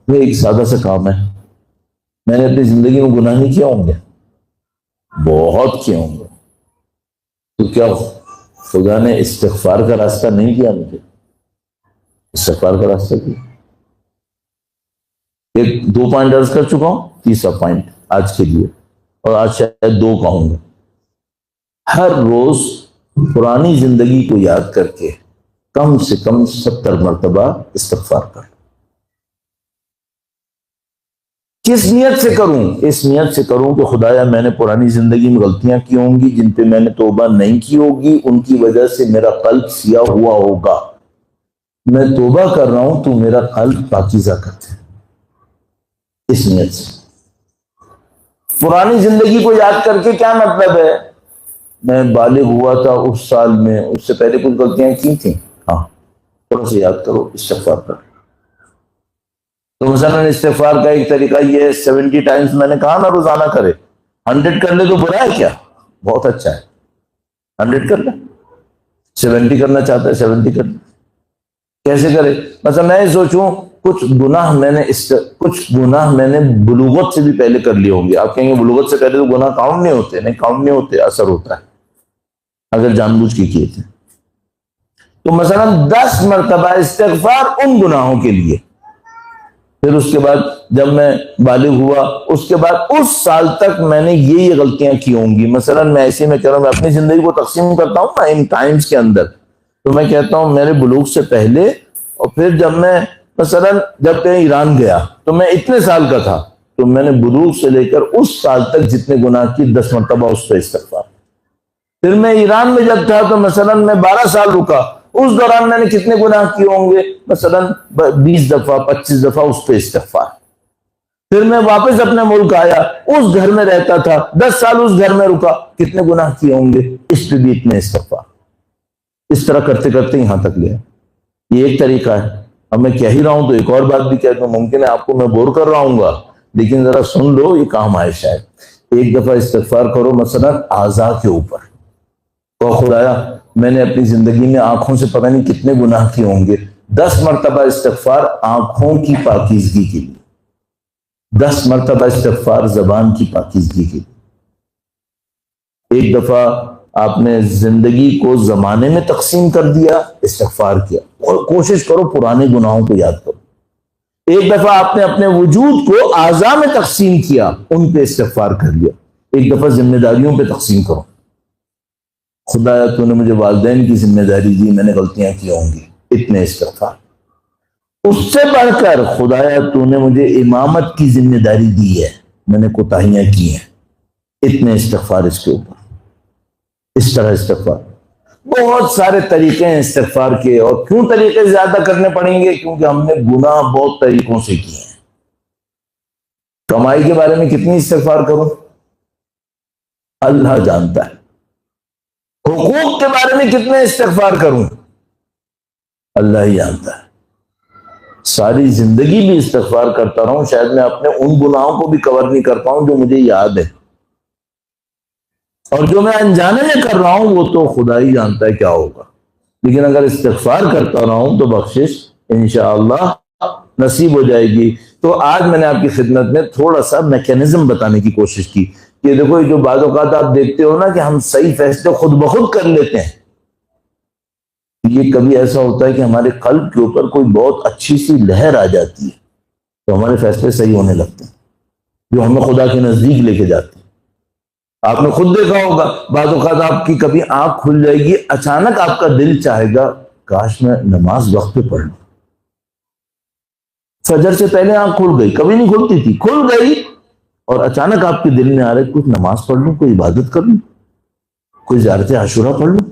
یہ ایک سادہ سا کام ہے، میں نے اپنی زندگی میں گناہ نہیں کیا ہوں گے، بہت کیا ہوں گے، تو کیا خدا نے استغفار کا راستہ نہیں کیا مجھے؟ استغفار کا راستہ کیا۔ ایک دو پوائنٹ عرض کر چکا ہوں، تیسرا پوائنٹ آج کے لیے، اور آج شاید دو کہوں گا۔ ہر روز پرانی زندگی کو یاد کر کے کم سے کم 70 مرتبہ استغفار کر۔ کس نیت سے کروں؟ اس نیت سے کروں کہ خدایا میں نے پرانی زندگی میں غلطیاں کی ہوں گی جن پہ میں نے توبہ نہیں کی ہوگی، ان کی وجہ سے میرا قلب سیاہ ہوا ہوگا، میں توبہ کر رہا ہوں، تو میرا قلب پاکیزہ کر دے۔ اس نیت سے پرانی زندگی کو یاد کر کے کیا مطلب ہے؟ میں بالغ ہوا تھا اس سال میں، اس سے پہلے کچھ غلطیاں کی تھیں، ہاں تھوڑا سا یاد کرو، استغفار کرو۔ تو مثلا استغفار کا ایک طریقہ یہ ہے، 70 ٹائمز میں نے کہا نا روزانہ کرے، 100 کر لے تو برا ہے کیا؟ بہت اچھا ہے، 100 کر لے، 70 کرنا چاہتا ہے 70 کر لے۔ کیسے کرے؟ مثلا میں سوچوں کچھ گناہ میں نے بلوغت سے بھی پہلے کر لیے ہوں گے۔ آپ کہیں گے بلوغت سے پہلے تو گناہ کاؤنٹ نہیں ہوتے، نہیں کاؤنٹ نہیں ہوتے، اثر ہوتا ہے اگر جان بوجھ کے کیے تھے۔ تو مثلا 10 مرتبہ استغفار ان گناہوں کے لیے۔ پھر اس کے بعد جب میں بالغ ہوا، اس کے بعد اس سال تک میں نے یہ غلطیاں کی ہوں گی۔ مثلا میں ایسے میں کہہ رہا ہوں، میں اپنی زندگی کو تقسیم کرتا ہوں نا ان ٹائمز کے اندر، تو میں کہتا ہوں میرے بلوغ سے پہلے، اور پھر جب میں مثلا جب میں ایران گیا تو میں اتنے سال کا تھا، تو میں نے بلوغ سے لے کر اس سال تک جتنے گناہ کی 10 مرتبہ اس پہ استغفار۔ پھر میں ایران میں جب تھا تو مثلا میں 12 سال رکا، اس دوران میں نے کتنے گناہ کیے ہوں گے؟ مثلا 20 دفعہ 25 دفعہ اس پہ استغفار۔ پھر میں واپس اپنے ملک آیا، اس گھر میں رہتا تھا، 10 سال اس گھر میں رکا، کتنے گناہ کیے ہوں گے؟ اس پہ بھی اتنے استغفار۔ اس طرح کرتے کرتے یہاں تک گیا۔ یہ ایک طریقہ ہے. اب میں کہہ ہی رہا ہوں تو ایک اور بات بھی کہتا ہوں، ممکن ہے آپ کو میں بور کر رہا ہوں گا لیکن ذرا سن لو، یہ کام آئے شاید. ایک دفعہ استغفار کرو مثلا اعضاء کے اوپر، تو خدایا میں نے اپنی زندگی میں آنکھوں سے پتہ نہیں کتنے گناہ کیے ہوں گے، 10 مرتبہ استغفار آنکھوں کی پاکیزگی کے لیے، 10 مرتبہ استغفار زبان کی پاکیزگی کے لیے. ایک دفعہ آپ نے زندگی کو زمانے میں تقسیم کر دیا، استغفار کیا، اور کوشش کرو پرانے گناہوں کو یاد کرو. ایک دفعہ آپ نے اپنے وجود کو اعضاء میں تقسیم کیا، ان پہ استغفار کر لیا. ایک دفعہ ذمہ داریوں پہ تقسیم کرو، خدایا تو نے مجھے والدین کی ذمہ داری دی، میں نے غلطیاں کی ہوں گی، اتنے استغفار. اس سے بڑھ کر خدایا تو نے مجھے امامت کی ذمہ داری دی ہے، میں نے کوتاہیاں کی ہیں، اتنے استغفار اس کے اوپر. اس طرح استغفار بہت سارے طریقے ہیں استغفار کے. اور کیوں طریقے زیادہ کرنے پڑیں گے؟ کیونکہ ہم نے گناہ بہت طریقوں سے کیے ہیں. کمائی کے بارے میں کتنی استغفار کروں اللہ جانتا ہے. حقوق کے بارے میں کتنے استغفار کروں اللہ ہی جانتا ہے. ساری زندگی بھی استغفار کرتا رہوں، شاید میں اپنے ان گناہوں کو بھی کور نہیں کر پاؤں جو مجھے یاد ہے، اور جو میں انجانے میں کر رہا ہوں وہ تو خدا ہی جانتا ہے کیا ہوگا. لیکن اگر استغفار کرتا رہا ہوں تو بخشش انشاءاللہ نصیب ہو جائے گی. تو آج میں نے آپ کی خدمت میں تھوڑا سا میکینزم بتانے کی کوشش کی کہ دیکھو یہ جو بعض اوقات آپ دیکھتے ہو نا کہ ہم صحیح فیصلے خود بخود کر لیتے ہیں، یہ کبھی ایسا ہوتا ہے کہ ہمارے قلب کے اوپر کوئی بہت اچھی سی لہر آ جاتی ہے تو ہمارے فیصلے صحیح ہونے لگتے ہیں، جو ہمیں خدا کے نزدیک لے کے جاتے ہیں. آپ نے خود دیکھا ہوگا بعض اوقات آپ کی کبھی آنکھ کھل جائے گی، اچانک آپ کا دل چاہے گا کاش میں نماز وقت پہ پڑھ لوں. فجر سے پہلے آنکھ کھل گئی، کبھی نہیں کھلتی تھی، کھل گئی، اور اچانک آپ کے دل میں آ رہا ہے کچھ نماز پڑھ لوں، کوئی عبادت کر لوں، کوئی زیارت عاشورہ پڑھ لوں.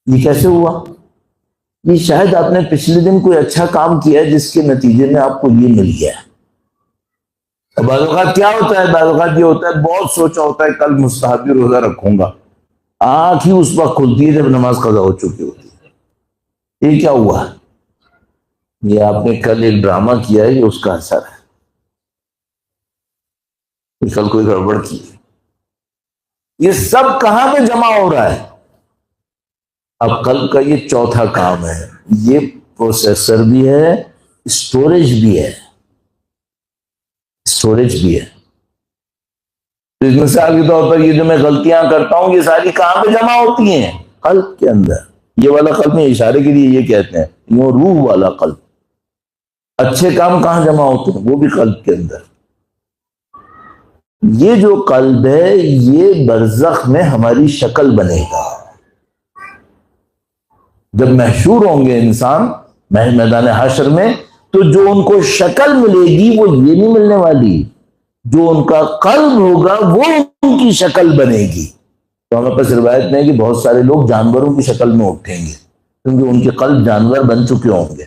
یہ کیسے ہوا؟ یہ شاید آپ نے پچھلے دن کوئی اچھا کام کیا ہے جس کے نتیجے میں آپ کو یہ مل گیا ہے. بعض اوقات کیا ہوتا ہے، بعض اوقات یہ ہوتا ہے بہت سوچا ہوتا ہے کل مستحبی روزہ رکھوں گا، آنکھ ہی اس وقت کھلتی ہے جب نماز قضا ہو چکی ہوتی ہے. یہ کیا ہوا؟ یہ آپ نے کل ایک ڈرامہ کیا ہے، یہ اس کا اثر ہے. کل کوئی گڑبڑ کی. یہ سب کہاں پہ جمع ہو رہا ہے؟ اب قلب کا یہ چوتھا کام ہے، یہ پروسیسر بھی ہے، اسٹوریج بھی ہے، اسٹوریج بھی ہے. مثال کے طور پر یہ جو میں غلطیاں کرتا ہوں یہ ساری کہاں پہ جمع ہوتی ہیں؟ قلب کے اندر. یہ والا قلب میں اشارے کے لیے یہ کہتے ہیں یہ روح والا قلب. اچھے کام کہاں جمع ہوتے ہیں؟ وہ بھی قلب کے اندر. یہ جو قلب ہے یہ برزخ میں ہماری شکل بنے گا. جب محشور ہوں گے انسان میدان حشر میں تو جو ان کو شکل ملے گی وہ یہ نہیں ملنے والی، جو ان کا قلب ہوگا وہ ان کی شکل بنے گی. تو ہمیں پاس روایت میں ہے کہ بہت سارے لوگ جانوروں کی شکل میں اٹھیں گے کیونکہ ان کے قلب جانور بن چکے ہوں گے.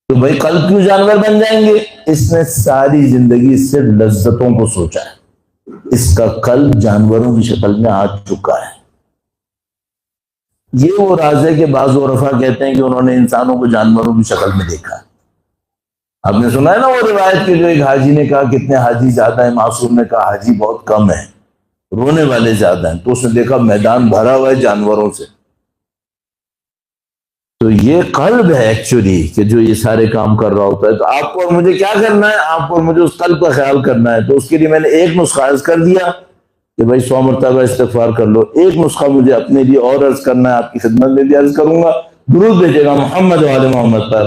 تو بھائی قلب کیوں جانور بن جائیں گے؟ اس نے ساری زندگی صرف لذتوں کو سوچا ہے، اس کا قلب جانوروں کی شکل میں آ چکا ہے. یہ وہ راز ہے کہ بعض عرفا کہتے ہیں کہ انہوں نے انسانوں کو جانوروں کی شکل میں دیکھا. آپ نے سنا ہے نا وہ روایت کے جو ایک حاجی نے کہا کتنے حاجی زیادہ ہیں، معصوم نے کہا حاجی بہت کم ہیں، رونے والے زیادہ ہیں. تو اس نے دیکھا میدان بھرا ہوا ہے جانوروں سے. تو یہ قلب ہے ایکچولی کہ جو یہ سارے کام کر رہا ہوتا ہے. تو آپ کو اور مجھے کیا کرنا ہے؟ آپ کو اور مجھے اس قلب کا خیال کرنا ہے. تو اس کے لیے میں نے ایک نسخہ عرض کر دیا کہ بھائی 100 مرتبہ استغفار کر لو. ایک نسخہ مجھے اپنے لیے اور عرض کرنا ہے، آپ کی خدمت میں بھی عرض کروں گا. درود بھیجے گا محمد وعلی محمد پر.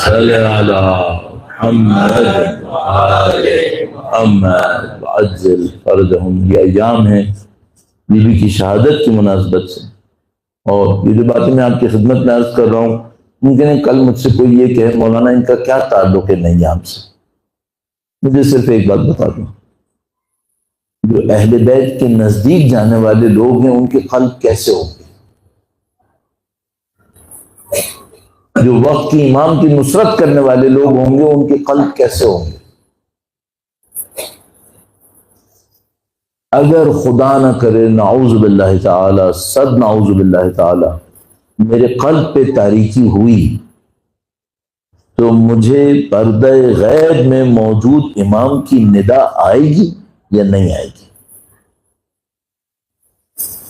صلی علی محمد محمد عجل فرجہم. یہ ایام ہیں بی بی کی شہادت کی مناسبت سے، اور یہ جو باتیں میں آپ کی خدمت میں عرض کر رہا ہوں ممکن ہے کل مجھ سے کوئی یہ کہے مولانا ان کا کیا تعلق ہے نئی ایام سے. مجھے صرف ایک بات بتا دوں، جو اہل بیت کے نزدیک جانے والے لوگ ہیں ان کے قلب کیسے ہوں گے؟ جو وقت کی امام کی نصرت کرنے والے لوگ ہوں گے ان کے قلب کیسے ہوں گے؟ اگر خدا نہ کرے نعوذ باللہ تعالی، صد نعوذ باللہ تعالی، میرے قلب پہ تاریکی ہوئی تو مجھے پردہ غیب میں موجود امام کی ندا آئے گی یا نہیں آئے گی؟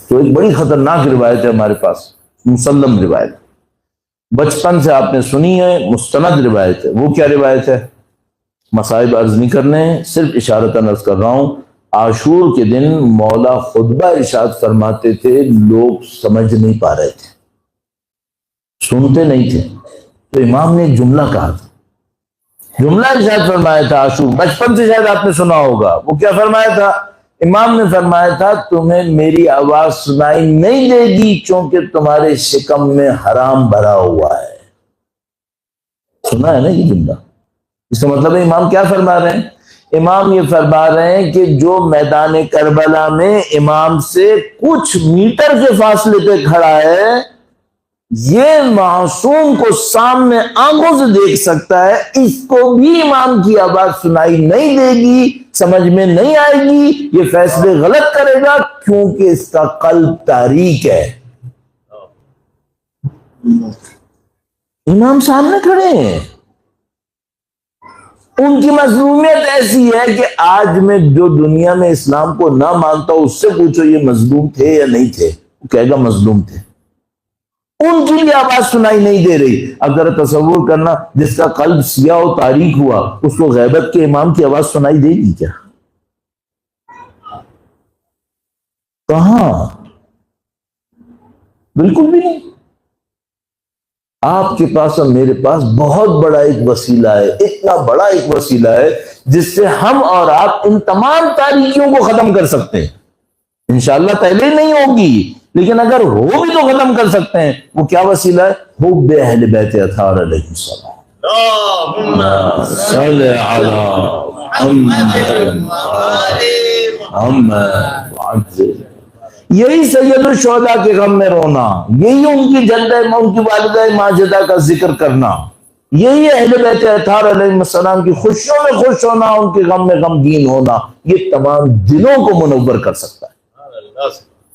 تو ایک بڑی خطرناک روایت ہے ہمارے پاس، مسلم روایت، بچپن سے آپ نے سنی ہے، مستند روایت ہے۔ وہ کیا روایت ہے؟ مصائب عرض نہیں کرنے، صرف اشارتاً عرض کر رہا ہوں۔ عاشور کے دن مولا خطبہ ارشاد فرماتے تھے، لوگ سمجھ نہیں پا رہے تھے، سنتے نہیں تھے، تو امام نے ایک جملہ کہا تھا، جملہ ارشاد فرمایا تھا عاشور، بچپن سے شاید آپ نے سنا ہوگا۔ وہ کیا فرمایا تھا؟ امام نے فرمایا تھا، تمہیں میری آواز سنائی نہیں دے گی چونکہ تمہارے شکم میں حرام بھرا ہوا ہے۔ سنا ہے نا یہ جملہ؟ اس کا مطلب ہے امام کیا فرما رہے ہیں؟ امام یہ فرما رہے ہیں کہ جو میدان کربلا میں امام سے کچھ میٹر کے فاصلے پہ کھڑا ہے، یہ معصوم کو سامنے آنکھوں سے دیکھ سکتا ہے، اس کو بھی امام کی آواز سنائی نہیں دے گی، سمجھ میں نہیں آئے گی، یہ فیصلے غلط کرے گا کیونکہ اس کا قلب تاریک ہے۔ امام سامنے کھڑے ہیں، ان کی مظلومیت ایسی ہے کہ آج میں جو دنیا میں اسلام کو نہ مانتا ہوں، اس سے پوچھو یہ مظلوم تھے یا نہیں تھے، وہ کہے گا مظلوم تھے، ان کی بھی آواز سنائی نہیں دے رہی۔ اب ذرا تصور کرنا، جس کا قلب سیاہ و تاریک ہوا، اس کو غیبت کے امام کی آواز سنائی دے گی کیا؟ کہاں؟ بالکل بھی نہیں۔ آپ کے پاس اور میرے پاس بہت بڑا ایک وسیلہ ہے، اتنا بڑا ایک وسیلہ ہے جس سے ہم اور آپ ان تمام تاریکیوں کو ختم کر سکتے ہیں۔ انشاءاللہ پہلے نہیں ہوگی، لیکن اگر ہو بھی تو ختم کر سکتے ہیں۔ وہ کیا وسیلہ ہے؟ حب اہل بیت اطہار علیہ السلام۔ اللهم صل علی محمد۔ یہی سید الشہداء کے غم میں رونا، یہی ان کی جدہ، ان کی والدہ ماجدہ کا ذکر کرنا، یہی اہل بیت اطہار علیہ السلام کی خوشیوں میں خوش ہونا، ان کے غم میں غمگین ہونا، یہ تمام دلوں کو منور کر سکتا ہے،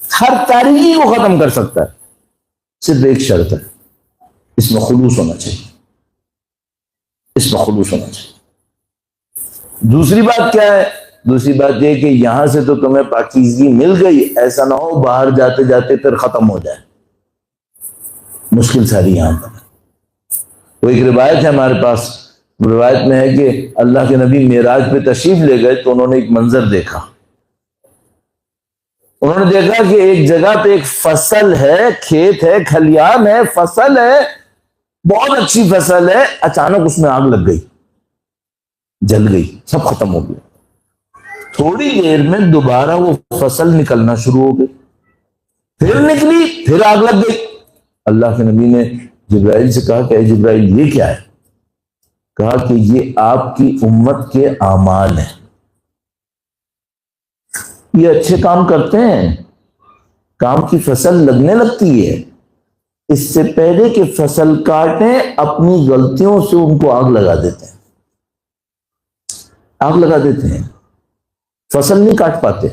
ہر تاریکی کو ختم کر سکتا ہے۔ صرف ایک شرط ہے، اس میں خلوص ہونا چاہیے، اس میں خلوص ہونا چاہیے۔ دوسری بات کیا ہے؟ دوسری بات یہ کہ یہاں سے تو تمہیں پاکیزگی مل گئی، ایسا نہ ہو باہر جاتے جاتے پھر ختم ہو جائے، مشکل ساری یہاں پر۔ وہ ایک روایت ہے ہمارے پاس، روایت میں ہے کہ اللہ کے نبی معراج پہ تشریف لے گئے تو انہوں نے ایک منظر دیکھا۔ انہوں نے دیکھا کہ ایک جگہ پہ ایک فصل ہے، کھیت ہے، کھلیان ہے، فصل ہے، بہت اچھی فصل ہے، اچانک اس میں آگ لگ گئی، جل گئی، سب ختم ہو گیا۔ تھوڑی دیر میں دوبارہ وہ فصل نکلنا شروع ہو گئی، پھر نکلی، پھر آگ لگ گئی۔ اللہ کے نبی نے جبرائیل سے کہا کہ اے جبرائیل یہ کیا ہے؟ کہا کہ یہ آپ کی امت کے اعمال ہیں، یہ اچھے کام کرتے ہیں، کام کی فصل لگنے لگتی ہے، اس سے پہلے کہ فصل کاٹیں اپنی غلطیوں سے ان کو آگ لگا دیتے ہیں، آگ لگا دیتے ہیں، فصل نہیں کاٹ پاتے۔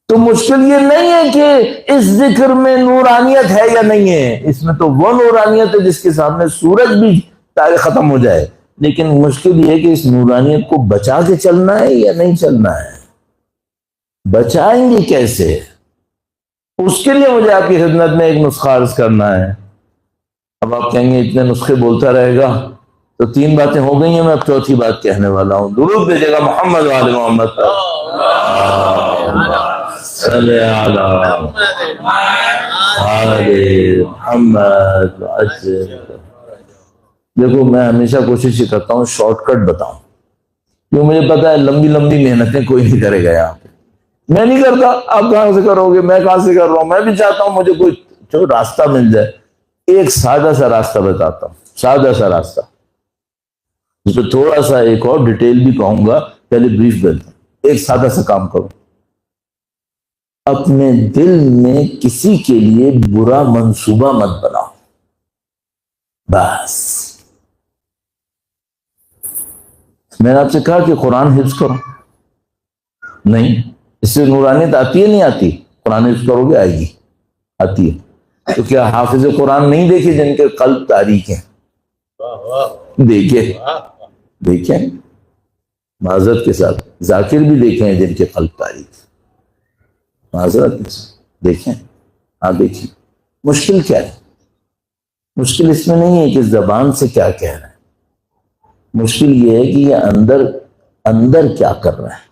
تو مشکل یہ نہیں ہے کہ اس ذکر میں نورانیت ہے یا نہیں ہے، اس میں تو وہ نورانیت ہے جس کے سامنے سورج بھی تاریخ ختم ہو جائے، لیکن مشکل یہ ہے کہ اس نورانیت کو بچا کے چلنا ہے یا نہیں چلنا ہے۔ بچائیں گے کیسے؟ اس کے لیے مجھے آپ کی خدمت میں ایک نسخہ عرض کرنا ہے۔ اب آپ کہیں گے اتنے نسخے بولتا رہے گا، تو 3 باتیں ہو گئی ہیں، میں اب 4تھی بات کہنے والا ہوں۔ درود بھیجے گا محمد وآل محمد پر۔ صلی علی محمد۔ دیکھو میں ہمیشہ کوشش یہ کرتا ہوں شارٹ کٹ بتاؤں، کیوں مجھے پتا ہے لمبی لمبی محنتیں کوئی نہیں کرے گا یہاں پہ، میں نہیں کرتا، آپ کہاں سے کرو گے، میں کہاں سے کر رہا ہوں۔ میں بھی چاہتا ہوں مجھے کوئی جو راستہ مل جائے، ایک سادہ سا راستہ بتاتا ہوں، سادہ سا راستہ، جس پہ تھوڑا سا ایک اور ڈیٹیل بھی کہوں گا، پہلے بریف دیتا ہوں۔ ایک سادہ سا کام کرو، اپنے دل میں کسی کے لیے برا منصوبہ مت بناؤ، بس۔ میں نے آپ سے کہا کہ قرآن حفظ کرو، نہیں، اس سے نورانیت آتی ہے نہیں آتی؟ قرآن یوز کرو گے آئے گی، آتی ہے۔ تو کیا حافظ قرآن نہیں دیکھے جن کے قلب تاریک ہیں؟ دیکھیں معذرت کے ساتھ، ذاکر بھی دیکھے ہیں جن کے قلب تاریک ہیں، معذرت کے ساتھ دیکھیں، ہاں دیکھیں۔ مشکل کیا ہے؟ مشکل اس میں نہیں ہے کہ زبان سے کیا کہہ رہا ہے، مشکل یہ ہے کہ یہ اندر کیا کر رہا ہے،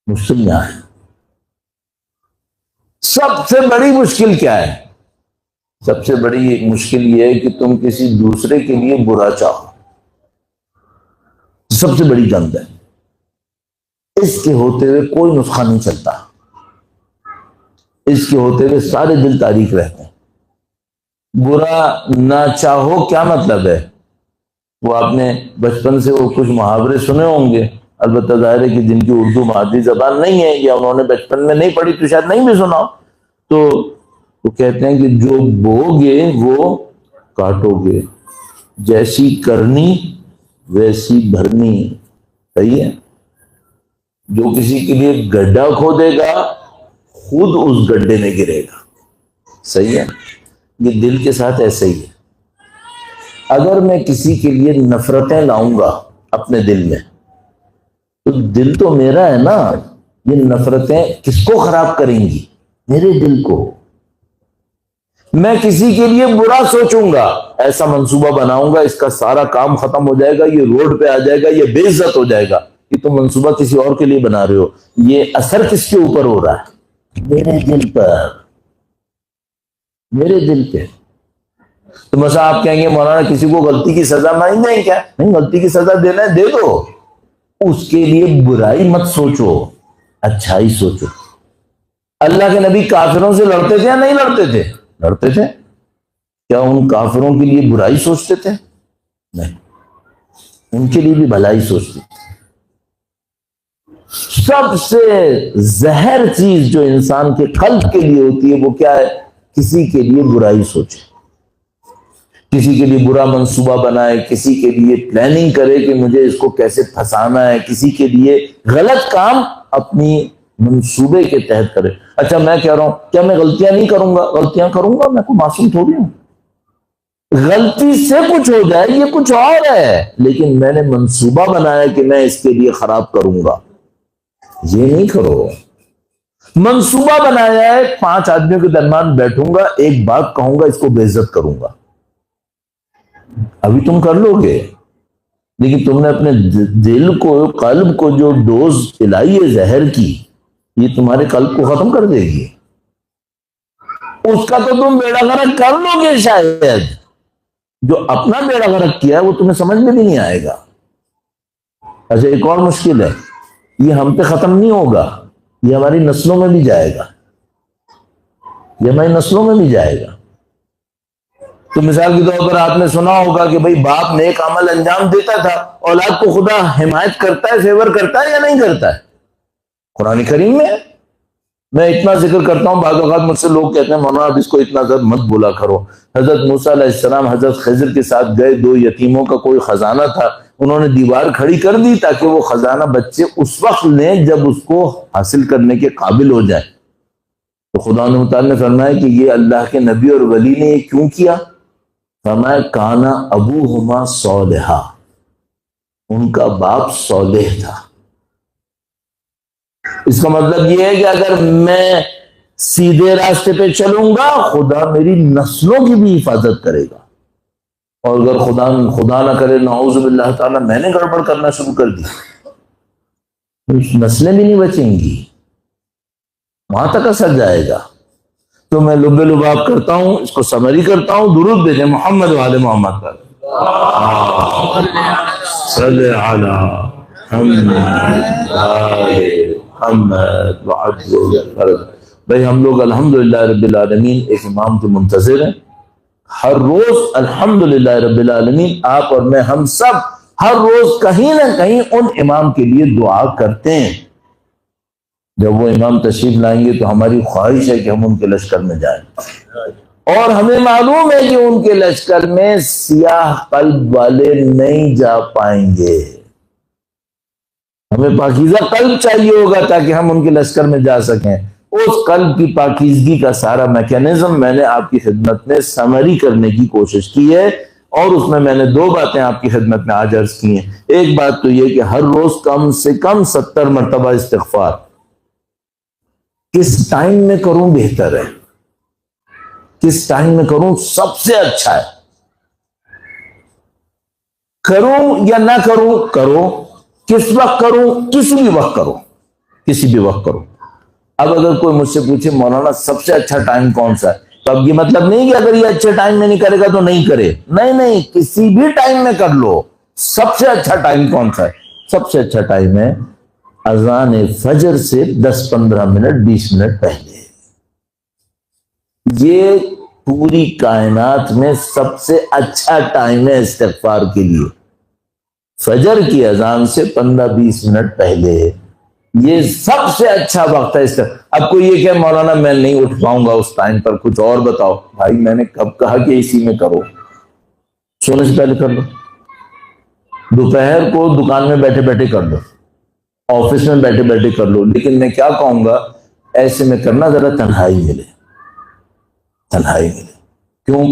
مشکل یہاں ہے۔ سب سے بڑی مشکل کیا ہے؟ سب سے بڑی مشکل یہ ہے کہ تم کسی دوسرے کے لیے برا چاہو، سب سے بڑی گند ہے۔ اس کے ہوتے ہوئے کوئی نسخہ نہیں چلتا، اس کے ہوتے ہوئے سارے دل تاریک رہتے ہیں۔ برا نہ چاہو کیا مطلب ہے؟ وہ آپ نے بچپن سے وہ کچھ محاورے سنے ہوں گے، البتہ ظاہر ہے کہ جن کی اردو مادری زبان نہیں ہے یا انہوں نے بچپن میں نہیں پڑھی تو شاید نہیں بھی سنا ہو، تو وہ کہتے ہیں کہ جو بو گے وہ کاٹو گے، جیسی کرنی ویسی بھرنی، صحیح ہے؟ جو کسی کے لیے گڈھا کھودے گا خود اس گڈھے میں گرے گا، صحیح ہے؟ یہ دل کے ساتھ ایسے ہی ہے۔ اگر میں کسی کے لیے نفرتیں لاؤں گا اپنے دل میں تو دل تو میرا ہے نا، یہ نفرتیں کس کو خراب کریں گی؟ میرے دل کو۔ میں کسی کے لیے برا سوچوں گا، ایسا منصوبہ بناؤں گا اس کا سارا کام ختم ہو جائے گا، یہ روڈ پہ آ جائے گا، یہ بے عزت ہو جائے گا، یہ تو منصوبہ کسی اور کے لیے بنا رہے ہو، یہ اثر کس کے اوپر ہو رہا ہے؟ میرے دل پر، میرے دل پہ۔ تو مثلا آپ کہیں گے مولانا کسی کو غلطی کی سزا نہیں دیں کیا؟ نہیں، غلطی کی سزا دینا ہے دے دو، اس کے لیے برائی مت سوچو، اچھائی سوچو۔ اللہ کے نبی کافروں سے لڑتے تھے یا نہیں لڑتے تھے؟ لڑتے تھے۔ کیا ان کافروں کے لیے برائی سوچتے تھے؟ نہیں، ان کے لیے بھی بھلائی سوچتے تھے۔ سب سے زہر چیز جو انسان کے قلب کے لیے ہوتی ہے وہ کیا ہے؟ کسی کے لیے برائی سوچے، کسی کے لیے برا منصوبہ بنائے، کسی کے لیے پلاننگ کرے کہ مجھے اس کو کیسے پھنسانا ہے، کسی کے لیے غلط کام اپنی منصوبے کے تحت کرے۔ اچھا میں کہہ رہا ہوں کیا میں غلطیاں نہیں کروں گا؟ غلطیاں کروں گا، میں کوئی معصوم تھوڑی ہوں۔ غلطی سے کچھ ہو جائے یہ کچھ اور ہے، لیکن میں نے منصوبہ بنایا کہ میں اس کے لیے خراب کروں گا، یہ نہیں کرو۔ منصوبہ بنایا ہے 5 آدمیوں کے درمیان بیٹھوں گا، ایک بات کہوں گا، اس کو بے عزت کروں گا، ابھی تم کر لو گے، لیکن تم نے اپنے دل کو، قلب کو جو ڈوز پلائی ہے زہر کی، یہ تمہارے قلب کو ختم کر دے گی، اس کا تو تم بیڑا غرق کر لو گے، شاید جو اپنا بیڑا غرق کیا ہے وہ تمہیں سمجھ میں بھی نہیں آئے گا۔ اچھا ایک اور مشکل ہے، یہ ہم پہ ختم نہیں ہوگا، یہ ہماری نسلوں میں بھی جائے گا، یہ ہماری نسلوں میں بھی جائے گا۔ تو مثال کے طور پر آپ نے سنا ہوگا کہ بھئی باپ نیک عمل انجام دیتا تھا، اولاد کو خدا حمایت کرتا ہے، فیور کرتا ہے یا نہیں کرتا ہے؟ قرآن کریم میں میں اتنا ذکر کرتا ہوں، بعض اوقات مجھ سے لوگ کہتے ہیں مولانا اب اس کو اتنا زیادہ مت بولا کرو۔ حضرت موسیٰ علیہ السلام حضرت خضر کے ساتھ گئے، 2 یتیموں کا کوئی خزانہ تھا، انہوں نے دیوار کھڑی کر دی تاکہ وہ خزانہ بچے اس وقت لیں جب اس کو حاصل کرنے کے قابل ہو جائیں۔ تو خدا نے فرمایا کہ یہ اللہ کے نبی اور ولی نے یہ کیوں کیا؟ فرمایا کانا ابوہما صالحا، ان کا باپ صالح تھا۔ اس کا مطلب یہ ہے کہ اگر میں سیدھے راستے پہ چلوں گا خدا میری نسلوں کی بھی حفاظت کرے گا، اور اگر خدا نہ کرے نعوذ باللہ تعالیٰ میں نے گڑبڑ کرنا شروع کر دی نسلیں بھی نہیں بچیں گی، وہاں تک اثر جائے گا۔ تو میں لب لباب کرتا ہوں، اس کو سمری کرتا ہوں، درود بھیجیں محمد وآل محمد پر، صلی علی محمد وعجل۔ بھئی ہم لوگ الحمدللہ رب العالمین ایک امام کے منتظر ہیں، ہر روز الحمدللہ رب العالمین آپ اور میں ہم سب ہر روز کہیں نہ کہیں ان امام کے لیے دعا کرتے ہیں۔ جب وہ امام تشریف لائیں گے تو ہماری خواہش ہے کہ ہم ان کے لشکر میں جائیں، اور ہمیں معلوم ہے کہ ان کے لشکر میں سیاہ قلب والے نہیں جا پائیں گے۔ ہمیں پاکیزہ قلب چاہیے ہوگا تاکہ ہم ان کے لشکر میں جا سکیں. اس قلب کی پاکیزگی کا سارا میکینزم میں نے آپ کی خدمت میں سمری کرنے کی کوشش کی ہے، اور اس میں نے 2 باتیں آپ کی خدمت میں آج عرض کی ہیں. ایک بات تو یہ کہ ہر روز کم سے کم 70 مرتبہ استغفار. کس ٹائم میں کروں بہتر ہے، کس ٹائم میں کروں سب سے اچھا ہے. کروں یا نہ کروں، کرو. کس وقت کروں؟ کسی بھی وقت کرو، کسی بھی وقت کرو. اب اگر کوئی مجھ سے پوچھے مولانا سب سے اچھا ٹائم کون سا ہے، تو اب یہ مطلب نہیں کہ اگر یہ اچھے ٹائم میں نہیں کرے گا تو نہیں کرے. نہیں، کسی بھی ٹائم میں کر لو. سب سے اچھا ٹائم کون سا ہے؟ سب سے اچھا ٹائم ہے اذان فجر سے 10-15 منٹ 20 منٹ پہلے. یہ پوری کائنات میں سب سے اچھا ٹائم ہے استغفار کے لیے. فجر کی اذان سے 15-20 منٹ پہلے یہ سب سے اچھا وقت ہے. اب کوئی یہ کہ مولانا میں نہیں اٹھ پاؤں گا اس ٹائم پر، کچھ اور بتاؤ. بھائی میں نے کب کہا کہ اسی میں کرو؟ سونے سے پہلے کر لو، دوپہر کو دکان میں بیٹھے بیٹھے کر لو، آفس میں بیٹھے بیٹھے کر لو. لیکن میں کیا کہوں گا، ایسے میں کرنا ذرا تنہائی ملے، تنہائی ملے. کیوں؟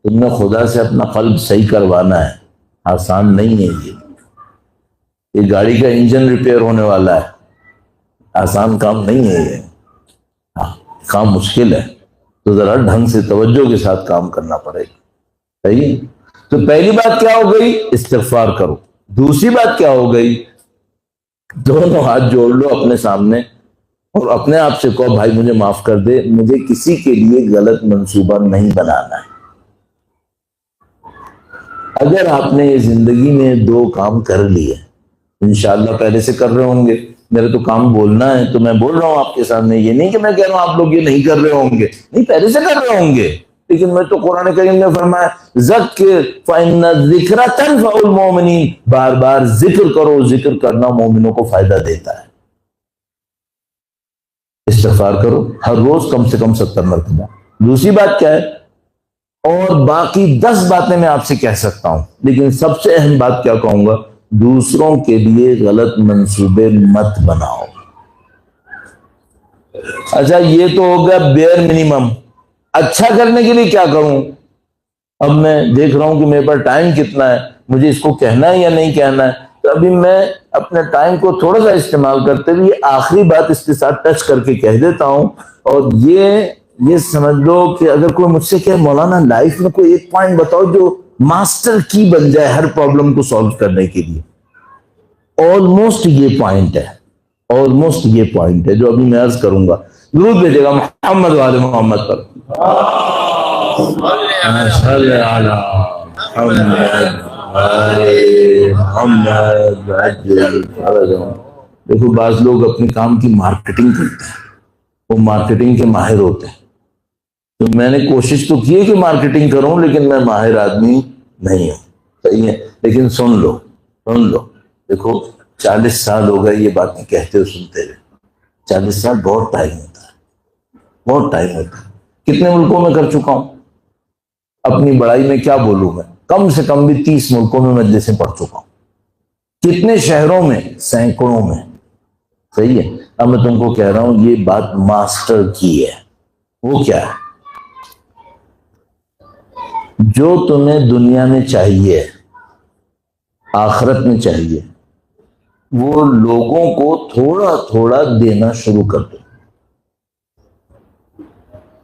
تم نے خدا سے اپنا قلب صحیح کروانا ہے. آسان نہیں ہے یہ گاڑی کا انجن ریپیئر ہونے والا ہے، آسان کام نہیں ہے یہ. کام مشکل ہے، تو ذرا ڈھنگ سے توجہ کے ساتھ کام کرنا پڑے گا. صحیح؟ تو پہلی بات کیا ہو گئی؟ استغفار کرو. دوسری بات کیا ہو گئی؟ دونوں ہاتھ جوڑ لو اپنے سامنے اور اپنے آپ سے کہو بھائی مجھے معاف کر دے، مجھے کسی کے لیے غلط منصوبہ نہیں بنانا ہے. اگر آپ نے یہ زندگی میں 2 کام کر لیے، انشاءاللہ پہلے سے کر رہے ہوں گے. میرے تو کام بولنا ہے تو میں بول رہا ہوں آپ کے سامنے. یہ نہیں کہ میں کہہ رہا ہوں آپ لوگ یہ نہیں کر رہے ہوں گے، نہیں، پہلے سے کر رہے ہوں گے. لیکن میں تو قرآن کریم نے فرمایا ذکر فإن الذکر تنفع المؤمنین، بار بار ذکر کرو. ذکر کرنا مومنوں کو فائدہ دیتا ہے. استغفار کرو ہر روز کم سے کم 70 مرتبہ. دوسری بات کیا ہے؟ اور باقی 10 باتیں میں آپ سے کہہ سکتا ہوں، لیکن سب سے اہم بات کیا کہوں گا؟ دوسروں کے لیے غلط منصوبے مت بناؤ. اچھا یہ تو ہو گیا بیئر منیمم. اچھا کرنے کے لیے کیا کروں؟ اب میں دیکھ رہا ہوں کہ میرے پاس ٹائم کتنا ہے، مجھے اس کو کہنا ہے یا نہیں کہنا ہے. تو ابھی میں اپنے ٹائم کو تھوڑا سا استعمال کرتے ہوئے آخری بات اس کے ساتھ ٹچ کر کے کہہ دیتا ہوں. اور یہ سمجھ لو کہ اگر کوئی مجھ سے کہ مولانا لائف میں کوئی ایک پوائنٹ بتاؤ جو ماسٹر کی بن جائے ہر پرابلم کو سالو کرنے کے لیے، آلموسٹ یہ پوائنٹ ہے. آلموسٹ یہ پوائنٹ ہے جو ابھی میں عرض کروں گا. درود بھیجے گا محمد وعلی محمد پر. دیکھو بعض لوگ اپنے کام کی مارکیٹنگ کرتے ہیں، وہ مارکیٹنگ کے ماہر ہوتے ہیں. تو میں نے کوشش تو کی ہے کہ مارکیٹنگ کروں، لیکن میں ماہر آدمی نہیں ہوں. صحیح ہے؟ لیکن سن لو. دیکھو 40 سال ہو گئے یہ باتیں کہتے ہوئے سنتے ہوئے. 40 سال بہت ٹائم ہوتا ہے، بہت ٹائم ہوتا ہے. کتنے ملکوں میں کر چکا ہوں. اپنی بڑائی میں کیا بولوں میں، کم سے کم بھی 30 ملکوں میں مجلسیں پڑھ چکا ہوں. کتنے شہروں میں؟ سینکڑوں میں. صحیح ہے؟ اب میں تم کو کہہ رہا ہوں یہ بات ماسٹر کی ہے. وہ کیا ہے؟ جو تمہیں دنیا میں چاہیے، آخرت میں چاہیے، وہ لوگوں کو تھوڑا تھوڑا دینا شروع کر دو.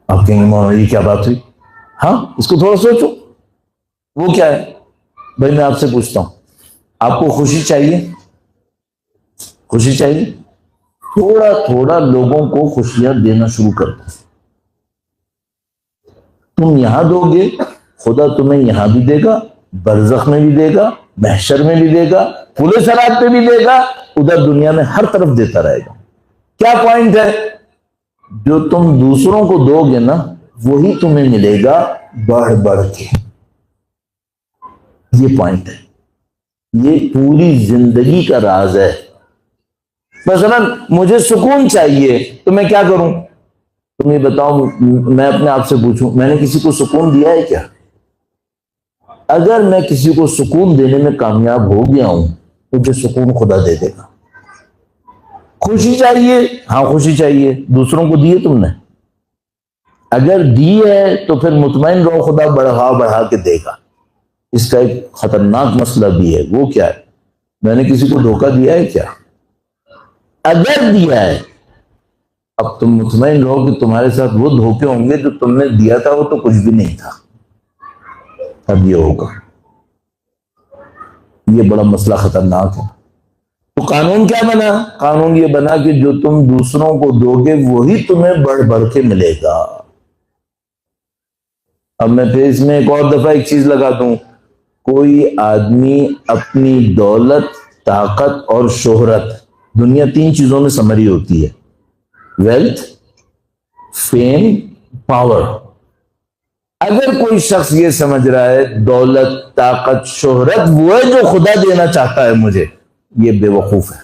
آپ کہیں گے مولانا یہ کیا بات ہوئی؟ ہاں اس کو تھوڑا سوچو. وہ کیا ہے؟ بھائی میں آپ سے پوچھتا ہوں، آپ کو خوشی چاہیے؟ خوشی چاہیے؟ تھوڑا تھوڑا لوگوں کو خوشیاں دینا شروع کر دو. تم یہاں دو گے، خدا تمہیں یہاں بھی دے گا، برزخ میں بھی دے گا، محشر میں بھی دے گا، پورے صراط پہ بھی دے گا، ادھر دنیا میں ہر طرف دیتا رہے گا. کیا پوائنٹ ہے؟ جو تم دوسروں کو دو گے نا وہی تمہیں ملے گا بڑھ بڑھ کے. یہ پوائنٹ ہے، یہ پوری زندگی کا راز ہے. مثلا مجھے سکون چاہیے تو میں کیا کروں؟ تم یہ بتاؤ، میں اپنے آپ سے پوچھوں میں نے کسی کو سکون دیا ہے کیا؟ اگر میں کسی کو سکون دینے میں کامیاب ہو گیا ہوں، مجھے سکون خدا دے دے گا. خوشی چاہیے، ہاں خوشی چاہیے، دوسروں کو دیے تم نے؟ اگر دی ہے تو پھر مطمئن رہو خدا بڑھا بڑھا کے دے گا۔ اس کا ایک خطرناک مسئلہ بھی ہے، وہ کیا ہے؟ میں نے کسی کو دھوکہ دیا ہے کیا؟ اگر دیا ہے، اب تم مطمئن رہو کہ تمہارے ساتھ وہ دھوکے ہوں گے جو تم نے دیا تھا وہ تو کچھ بھی نہیں تھا، اب یہ ہوگا۔ یہ بڑا مسئلہ خطرناک ہے۔ تو قانون کیا بنا؟ قانون یہ بنا کہ جو تم دوسروں کو دو گے وہی تمہیں بڑھ بڑھ کے ملے گا۔ اب میں پھر اس میں ایک اور دفعہ ایک چیز لگا دوں، کوئی آدمی اپنی دولت، طاقت اور شہرت، دنیا تین چیزوں میں سمری ہوتی ہے، ویلتھ، فیم، پاور۔ اگر کوئی شخص یہ سمجھ رہا ہے دولت، طاقت، شہرت وہ ہے جو خدا دینا چاہتا ہے مجھے، یہ بے وقوف ہے،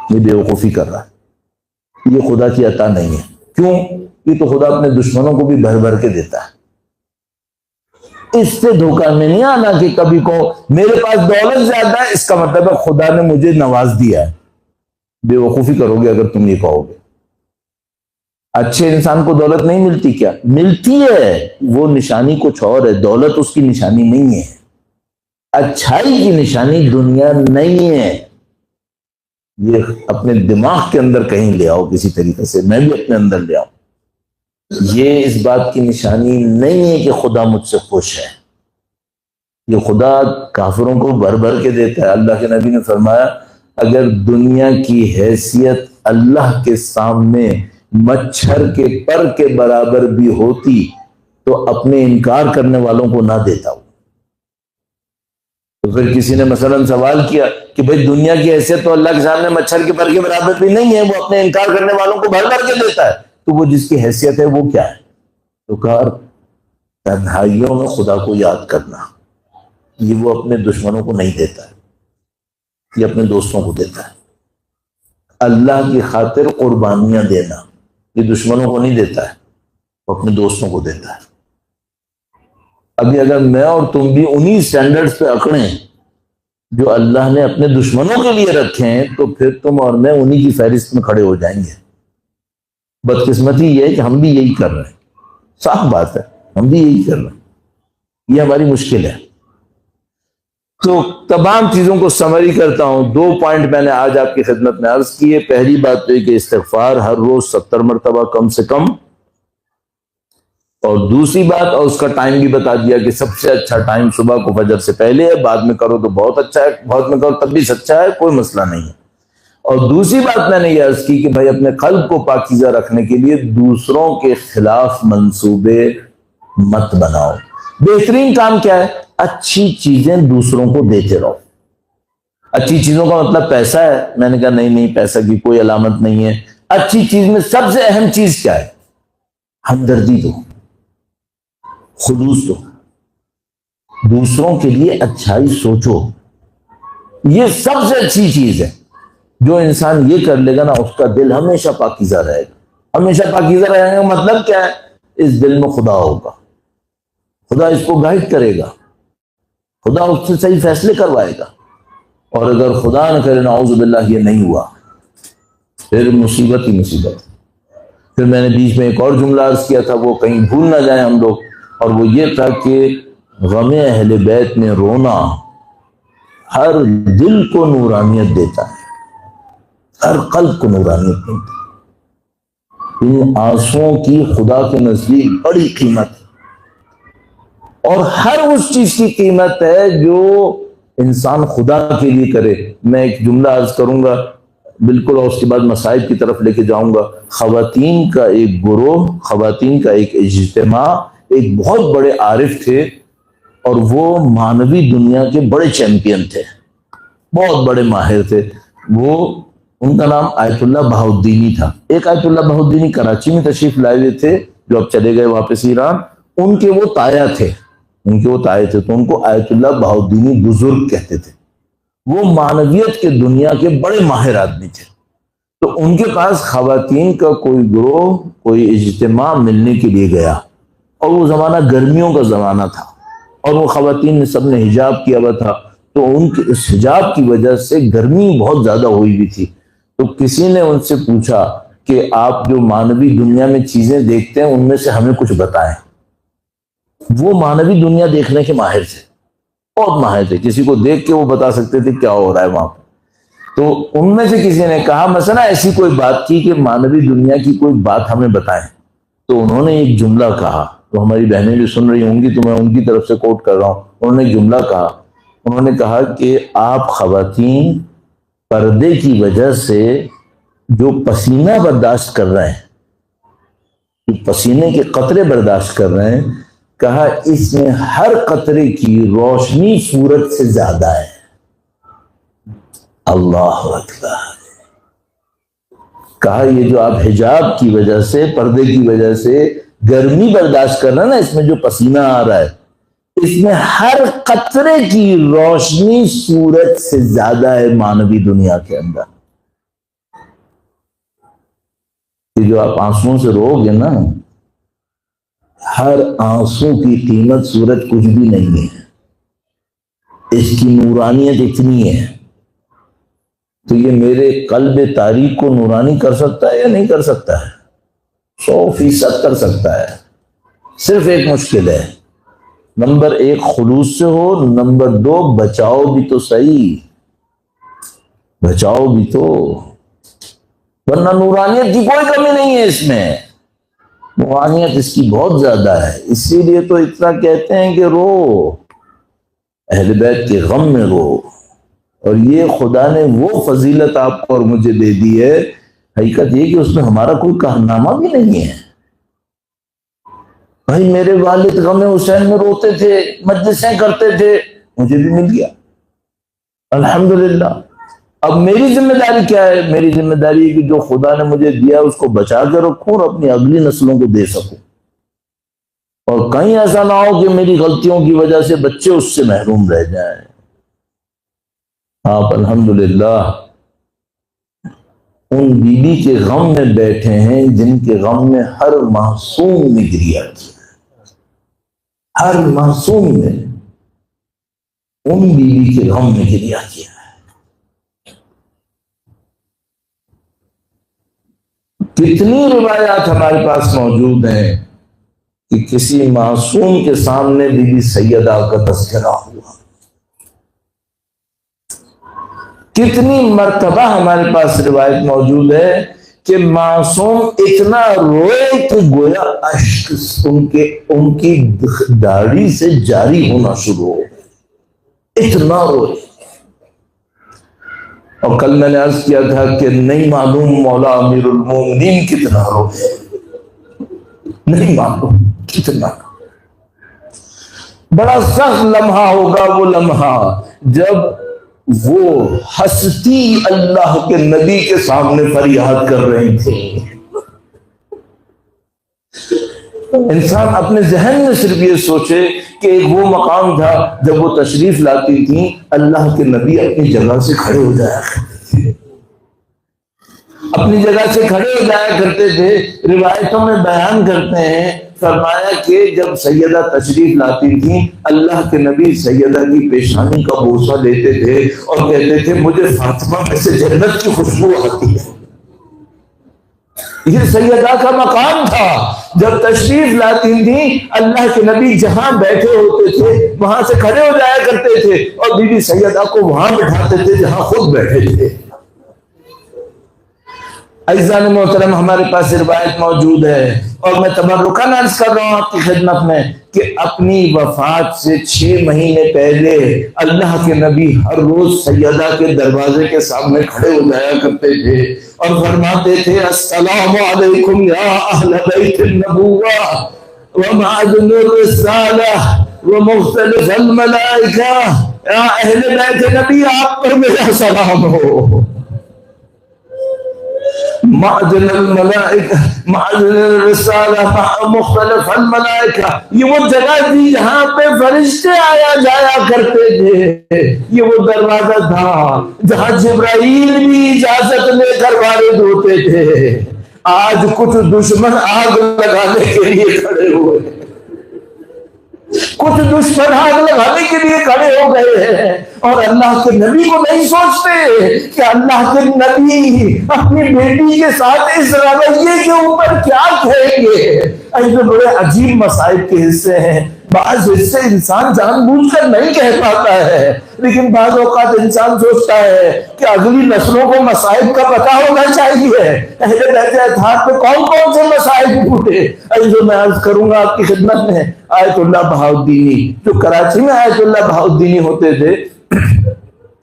یہ بے وقوفی کر رہا ہے، یہ خدا کی عطا نہیں ہے۔ کیوں؟ یہ تو خدا اپنے دشمنوں کو بھی بھر بھر کے دیتا ہے۔ اس سے دھوکہ میں نہیں آنا کہ کبھی کو میرے پاس دولت زیادہ ہے اس کا مطلب ہے خدا نے مجھے نواز دیا ہے، بے وقوفی کرو گے اگر تم یہ کہو گے۔ اچھے انسان کو دولت نہیں ملتی کیا؟ ملتی ہے، وہ نشانی کچھ اور ہے، دولت اس کی نشانی نہیں ہے، اچھائی کی نشانی دنیا نہیں ہے۔ یہ اپنے دماغ کے اندر کہیں لے آؤ کسی طریقے سے، میں بھی اپنے اندر لے آؤں۔ یہ اس بات کی نشانی نہیں ہے کہ خدا مجھ سے خوش ہے، یہ خدا کافروں کو بھر بھر کے دیتا ہے۔ اللہ کے نبی نے فرمایا اگر دنیا کی حیثیت اللہ کے سامنے مچھر کے پر کے برابر بھی ہوتی تو اپنے انکار کرنے والوں کو نہ دیتا ہوں۔ تو پھر کسی نے مثلا سوال کیا کہ بھئی دنیا کی حیثیت تو اللہ کے سامنے مچھر کے پر کے برابر بھی نہیں ہے، وہ اپنے انکار کرنے والوں کو بھر بھر کے دیتا ہے، تو وہ جس کی حیثیت ہے وہ کیا ہے؟ تو کہا تنہائیوں میں خدا کو یاد کرنا، یہ وہ اپنے دشمنوں کو نہیں دیتا ہے، یہ اپنے دوستوں کو دیتا ہے۔ اللہ کی خاطر قربانیاں دینا یہ دشمنوں کو نہیں دیتا ہے، وہ اپنے دوستوں کو دیتا ہے۔ ابھی اگر میں اور تم بھی انہی سٹینڈرڈز پہ اکڑیں جو اللہ نے اپنے دشمنوں کے لیے رکھے ہیں تو پھر تم اور میں انہی کی فہرست میں کھڑے ہو جائیں گے۔ بدقسمتی یہ ہے کہ ہم بھی یہی کر رہے ہیں، صاف بات ہے، ہم بھی یہی کر رہے ہیں، یہ ہماری مشکل ہے۔ تو تمام چیزوں کو سمری کرتا ہوں، 2 پوائنٹ میں نے آج آپ کی خدمت میں عرض کیے۔ پہلی بات تو یہ کہ استغفار ہر روز 70 مرتبہ کم سے کم، اور دوسری بات، اور اس کا ٹائم بھی بتا دیا کہ سب سے اچھا ٹائم صبح کو فجر سے پہلے ہے، بعد میں کرو تو بہت اچھا ہے، بعد میں کرو تب بھی سچا ہے، کوئی مسئلہ نہیں ہے۔ اور دوسری بات میں نے یہ عرض کی کہ بھائی اپنے قلب کو پاکیزہ رکھنے کے لیے دوسروں کے خلاف منصوبے مت بناؤ۔ بہترین کام کیا ہے؟ اچھی چیزیں دوسروں کو دیتے رہو۔ اچھی چیزوں کا مطلب پیسہ ہے؟ میں نے کہا نہیں، پیسہ کی کوئی علامت نہیں ہے۔ اچھی چیز میں سب سے اہم چیز کیا ہے؟ ہمدردی دو، خلوص دو، دوسروں کے لیے اچھائی سوچو، یہ سب سے اچھی چیز ہے۔ جو انسان یہ کر لے گا نا اس کا دل ہمیشہ پاکیزہ رہے گا۔ ہمیشہ پاکیزہ رہنے کا مطلب کیا ہے؟ اس دل میں خدا ہوگا، خدا اس کو گائیڈ کرے گا، خدا اس سے صحیح فیصلے کروائے گا۔ اور اگر خدا نہ کرے نعوذ باللہ یہ نہیں ہوا پھر مصیبت ہی مصیبت۔ پھر میں نے بیچ میں ایک اور جملہ عرض کیا تھا، وہ کہیں بھول نہ جائیں ہم لوگ، اور وہ یہ تھا کہ غم اہل بیت میں رونا ہر دل کو نورانیت دیتا ہے، ہر قلب کو نورانیت دیتا ہے۔ ان آنسوؤں کی خدا کے نزدیک بڑی قیمت ہے، اور ہر اس چیز کی قیمت ہے جو انسان خدا کے لیے کرے۔ میں ایک جملہ عرض کروں گا بالکل، اور اس کے بعد مصائب کی طرف لے کے جاؤں گا۔ خواتین کا ایک گروہ، خواتین کا ایک اجتماع، ایک بہت بڑے عارف تھے، اور وہ معنوی دنیا کے بڑے چیمپئن تھے، بہت بڑے ماہر تھے۔ ان کا نام آیت اللہ بہاؤالدینی تھا۔ ایک آیت اللہ بہاؤالدینی کراچی میں تشریف لائے ہوئے تھے، جو اب چلے گئے واپس ایران۔ ان کے وہ تایا تھے، تو ان کو آیت اللہ بہاؤالدینی بزرگ کہتے تھے۔ وہ معنویت کے دنیا کے بڑے ماہر آدمی تھے۔ تو ان کے پاس خواتین کا کوئی گروہ، کوئی اجتماع ملنے کے لیے گیا، اور وہ زمانہ گرمیوں کا زمانہ تھا، اور وہ خواتین نے سب نے حجاب کیا ہوا تھا، تو ان کے اس حجاب کی وجہ سے گرمی بہت زیادہ ہوئی ہوئی تھی۔ تو کسی نے ان سے پوچھا کہ آپ جو مانوی دنیا میں چیزیں دیکھتے ہیں ان میں سے ہمیں کچھ بتائیں۔ وہ مانوی دنیا دیکھنے کے ماہر تھے، بہت ماہر تھے، کسی کو دیکھ کے وہ بتا سکتے تھے کیا ہو رہا ہے وہاں پہ۔ تو ان میں سے کسی نے کہا مثلا ایسی کوئی بات کی کہ مانوی دنیا کی کوئی بات ہمیں بتائیں۔ تو انہوں نے ایک جملہ کہا، تو ہماری بہنیں بھی سن رہی ہوں گی تو میں ان کی طرف سے کوٹ کر رہا ہوں۔ انہوں نے ایک جملہ کہا، انہوں نے کہا کہ آپ خواتین پردے کی وجہ سے جو پسینہ برداشت کر رہے ہیں، جو پسینے کے قطرے برداشت کر رہے ہیں، کہا اس میں ہر قطرے کی روشنی سورج سے زیادہ ہے۔ اللہ اکبر۔ کہا یہ جو آپ حجاب کی وجہ سے، پردے کی وجہ سے گرمی برداشت کر رہے ہیں نا، اس میں جو پسینہ آ رہا ہے، اس میں ہر قطرے کی روشنی سورج سے زیادہ ہے مانوی دنیا کے اندر۔ یہ جو آپ آنسوؤں سے رو گے نا، ہر آنسو کی قیمت سورج کچھ بھی نہیں ہے، اس کی نورانیت اتنی ہے۔ تو یہ میرے قلب تاریک کو نورانی کر سکتا ہے یا نہیں کر سکتا ہے؟ 100% کر سکتا ہے۔ صرف ایک مشکل ہے، نمبر 1 خلوص سے ہو، نمبر 2 بچاؤ بھی تو صحیح، بچاؤ بھی تو، ورنہ نورانیت کی کوئی کمی نہیں ہے اس میں، نورانیت اس کی بہت زیادہ ہے۔ اسی لیے تو اتنا کہتے ہیں کہ رو، اہل بیت کے غم میں رو۔ اور یہ خدا نے وہ فضیلت آپ کو اور مجھے دے دی ہے، حقیقت یہ کہ اس میں ہمارا کوئی کارنامہ بھی نہیں ہے۔ بھائی میرے والد غم حسین میں روتے تھے، مجلسیں کرتے تھے، مجھے بھی مل گیا الحمدللہ۔ اب میری ذمہ داری کیا ہے؟ میری ذمہ داری ہے کہ جو خدا نے مجھے دیا اس کو بچا کے رکھوں اور اپنی اگلی نسلوں کو دے سکوں، اور کہیں ایسا نہ ہو کہ میری غلطیوں کی وجہ سے بچے اس سے محروم رہ جائیں۔ آپ الحمدللہ ان بیوی کے غم میں بیٹھے ہیں جن کے غم میں ہر معصوم نے گریا کیا، ہر معصوم نے ان بیوی کے غم میں گریا کیا ہے۔ کتنی روایات ہمارے پاس موجود ہیں کہ کسی معصوم کے سامنے بی بی سیدہ کا تذکرہ ہوا، کتنی مرتبہ ہمارے پاس روایت موجود ہے کہ معصوم اتنا روئے کہ گویا اشک ان کی داڑھی سے جاری ہونا شروع ہو، اتنا روئے۔ اور کل میں نے عرض کیا تھا کہ نہیں معلوم مولا امیر المومنین کتنا روئے، نہیں معلوم کتنا۔ بڑا سخت لمحہ ہوگا وہ لمحہ جب وہ ہستی اللہ کے نبی کے سامنے فریاد کر رہی تھی۔ انسان اپنے ذہن میں صرف یہ سوچے کہ ایک وہ مقام تھا جب وہ تشریف لاتی تھی، اللہ کے نبی اپنی جگہ سے کھڑے ہو جایا کرتے تھے، اپنی جگہ سے کھڑے ہو جایا کرتے تھے۔ روایتوں میں بیان کرتے ہیں، فرمایا کہ جب سیدہ تشریف لاتی تھی، اللہ کے نبی سیدہ کی پیشانی کا بوسہ لیتے تھے اور کہتے تھے مجھے فاطمہ میں سے جنت کی خوشبو آتی ہے۔ یہ سیدہ کا مقام تھا، جب تشریف لاتی تھی اللہ کے نبی جہاں بیٹھے ہوتے تھے وہاں سے کھڑے ہو جایا کرتے تھے اور بی بی سیدہ کو وہاں بٹھاتے تھے جہاں خود بیٹھے تھے۔ عزیزان محترم، ہمارے پاس روایت موجود ہے اور میں تبرکاً عرض کر رہا ہوں آپ کی خدمت میں کہ اپنی وفات سے 6 مہینے پہلے اللہ کے نبی ہر روز سیدہ کے دروازے کے سامنے کھڑے ہو جایا کرتے تھے اور فرماتے تھے السلام علیکم یا اہل بیت النبوہ ومعدن الرسالہ ومختلف الملائکہ، یا اہل بیت نبی آپ پر میرا سلام ہو، معدن الملائکہ معدن الرسالہ مختلف الملائکہ۔ یہ وہ جگہ تھی جہاں پہ فرشتے آیا جایا کرتے تھے، یہ وہ دروازہ تھا جہاں جبرائیل بھی اجازت لے کر وارد ہوتے تھے۔ آج کچھ دشمن آگ لگانے کے لیے کھڑے ہوئے، کچھ دشمن آگ لگانے کے لیے کھڑے ہو گئے ہیں اور اللہ کے نبی کو نہیں سوچتے کہ اللہ کے نبی اپنی بیٹی کے ساتھ اس رویے کے اوپر کیا کہیں گے۔ ایسے بڑے عجیب مصائب کے حصے ہیں، بعض حصے انسان جان بوجھ کر نہیں کہہ پاتا ہے، لیکن بعض اوقات انسان سوچتا ہے کہ اگلی نسلوں کو مصائب کا پتہ ہونا چاہیے۔ اہل بیت اطہار پہ کون کون سے مصائب ٹوٹے، ایسے میں عرض کروں گا آپ کی خدمت میں، آیت اللہ بہاؤالدینی جو کراچی میں آیت اللہ بہاؤالدینی ہوتے تھے،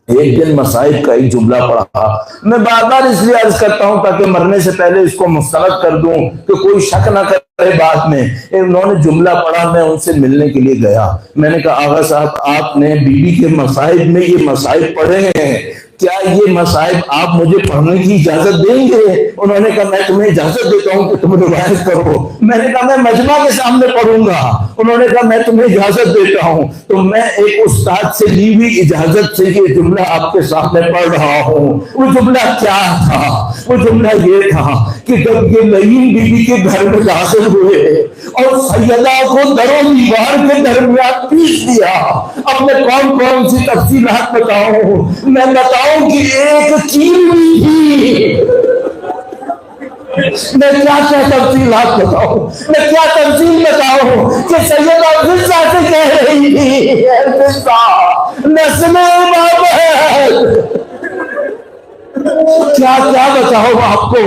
ایک دن مصائب کا ایک جملہ پڑھا۔ میں بار بار اس لیے عرض کرتا ہوں تاکہ مرنے سے پہلے اس کو مسترد کر دوں کہ کوئی شک نہ کرے بات میں۔ انہوں نے جملہ پڑھا، میں ان سے ملنے کے لیے گیا، میں نے کہا آغا صاحب آپ نے بیوی کے مصائب میں یہ مصائب پڑھے ہیں، کیا یہ مصائب آپ مجھے پڑھنے کی اجازت دیں گے؟ انہوں نے کہا میں تمہیں اجازت دیتا ہوں کہ تم روایت کرو۔ میں نے کہا میں مجمع کے سامنے پڑھوں گا۔ انہوں نے کہا میں تمہیں اجازت دیتا ہوں۔ تو میں ایک استاد سے لی ہوئی اجازت سے یہ جملہ آپ کے سامنے پڑھ رہا ہوں۔ وہ جملہ کیا تھا؟ وہ جملہ یہ تھا کہ جب یہ لعین بیوی کے گھر میں داخل ہوئے اور سیدہ کو در و دیوار کے درمیان پیش دیا، اب میں کون کون سی تفصیلات بتاؤں؟ میں بتاؤں کہ ایک چیل بھی تھی، میں کیا کیا تفصیلات بتاؤں، میں کیا تفصیل بتاؤں کہ سیدہ فضہ سے کہہ رہی تھی اے فضہ نسل محمد، کیا کیا بتاؤں آپ کو؟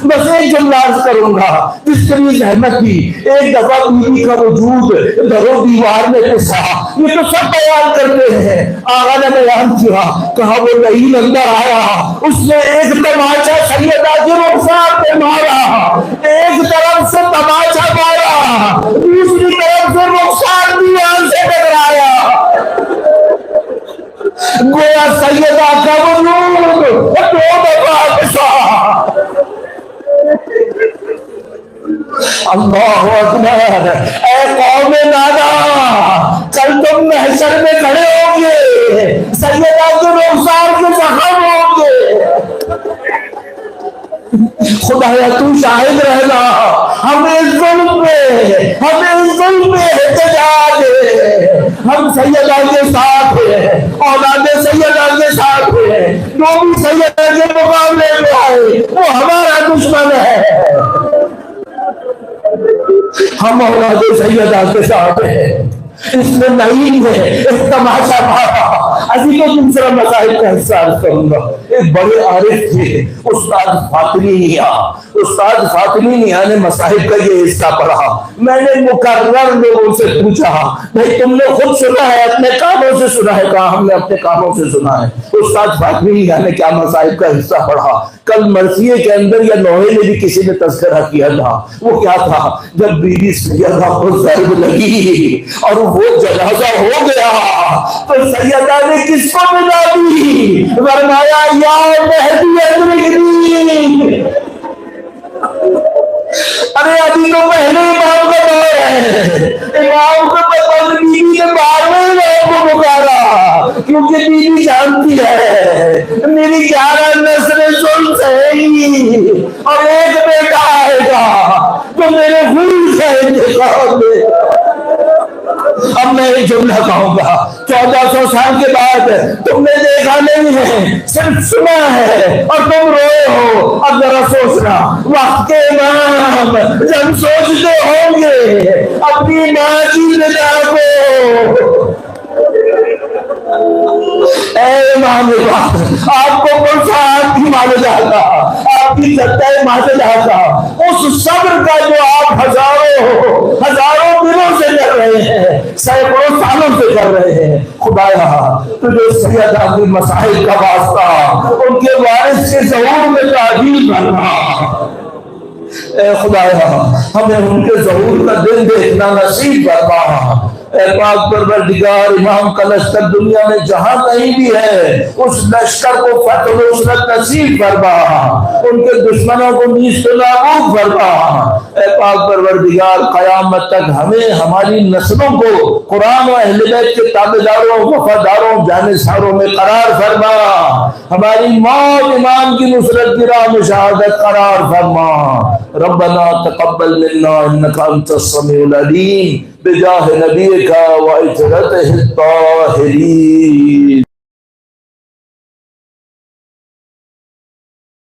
بس ایک جملہ عرض کروں گا جس کے لیے زحمت کی۔ ایک دفعہ بیوی کا وجود در و دیوار میں پسا، یہ تو سب بیان کرتے ہیں، آقا نے بیان کیا، کہا وہ لعین اندر آیا، اس نے ایک تماچا سیدہ کے رخسار پہ مارا، ایک طرف سے تماچا مارا، دوسری طرف سے رخسار دیوار سے ٹکرایا، گویا سیدہ کا وجود دو دفعہ پسا۔ اللہ اکبر! اے قوم نادا، کل تم محشر میں کھڑے ہوں گے، سیدہ کے رخسار کے زخم ہوں گے، خدایا تو شاہد رہنا، ہمیں ظلم پہ احتجاج ہے، ہم سیدہ کے ساتھ ہیں، اولاد سیدہ کے ساتھ ہیں، جو بھی سیدہ کے مقابلے میں آئے وہ ہمارا دشمن ہے، ہم اولاد سیدہ کے ساتھ ہیں۔ اس میں نہیں ہے ایک تماشا مارا۔ ابھی تو دوسرا مسائل کا حصہ عرض کروں گا۔ ایک بڑے عارف تھے استاد فاطمی میاں، استاد فاطمی میاں نے مسائل کا یہ حصہ پڑھا۔ میں نے مکرر لوگوں سے پوچھا بھائی تم نے خود سنا ہے اپنے کانوں سے سنا ہے؟ کہا ہم نے اپنے کانوں سے سنا ہے۔ استاد فاطمی میاں نے کیا مسائل کا حصہ پڑھا؟ کل مرثیے کے اندر یا نوحے میں بھی کسی نے تذکرہ کیا تھا، وہ کیا تھا؟ جب بیوی سیدہ کو ضرب لگی اور وہ جنازہ ہو گیا تو سیدہ نے کس کو بلا دی؟ فرمایا یا مہدی ادرکنی۔ ارے ابھی تو پہلے امام کا دور ہے، امام کو پتہ بیوی نے 12ویں امام کو پکارا کیونکہ بیوی جانتی ہے میری 11 نسلیں ظلم سہیں گی اور ایک بیٹا آئے گا جو میرے خون کا انتقام دے۔ اب میں ایک جملہ کہوں گا، 1400 سال کے بعد تم نے دیکھا نہیں ہے، صرف سنا ہے اور تم روئے ہو۔ اب ذرا سوچنا، وقت کے امام جب سوچتے ہوں گے اپنی ماں کی ندا کو، اے امام آپ کو کون سا آپ کی والدہ کا، آپ کی جدہ ماجدہ کا اس صبر کا جو آپ ہزاروں دنوں سے کر رہے ہیں، سینکڑوں سالوں سے کر رہے ہیں، خدایا تجھے سیدہ کی مسائل کا واسطہ ان کے وارث کے ظہور میں تعجیل کرنا۔ اے خدایا ہمیں ان کے ظہور کا دن دیکھنا نصیب فرما۔ اے پاک پروردگار امام کا لشکر دنیا میں جہاں کہیں بھی ہے اس لشکر کو فتح و نصرت نصیب فرما، ان کے دشمنوں کو نیست و نابود فرما۔ اے پاک پروردگار قیامت تک ہمیں ہماری نسلوں کو قرآن و اہل بیت کے تابعداروں وفاداروں جانثاروں میں قرار فرما، ہماری موت امام کی نصرت کی راہ میں شہادت قرار فرما۔ ربنا تقبل منا انک انت السمیع العلیم بجاہ نبی کا وعطرتہ الطاہرین.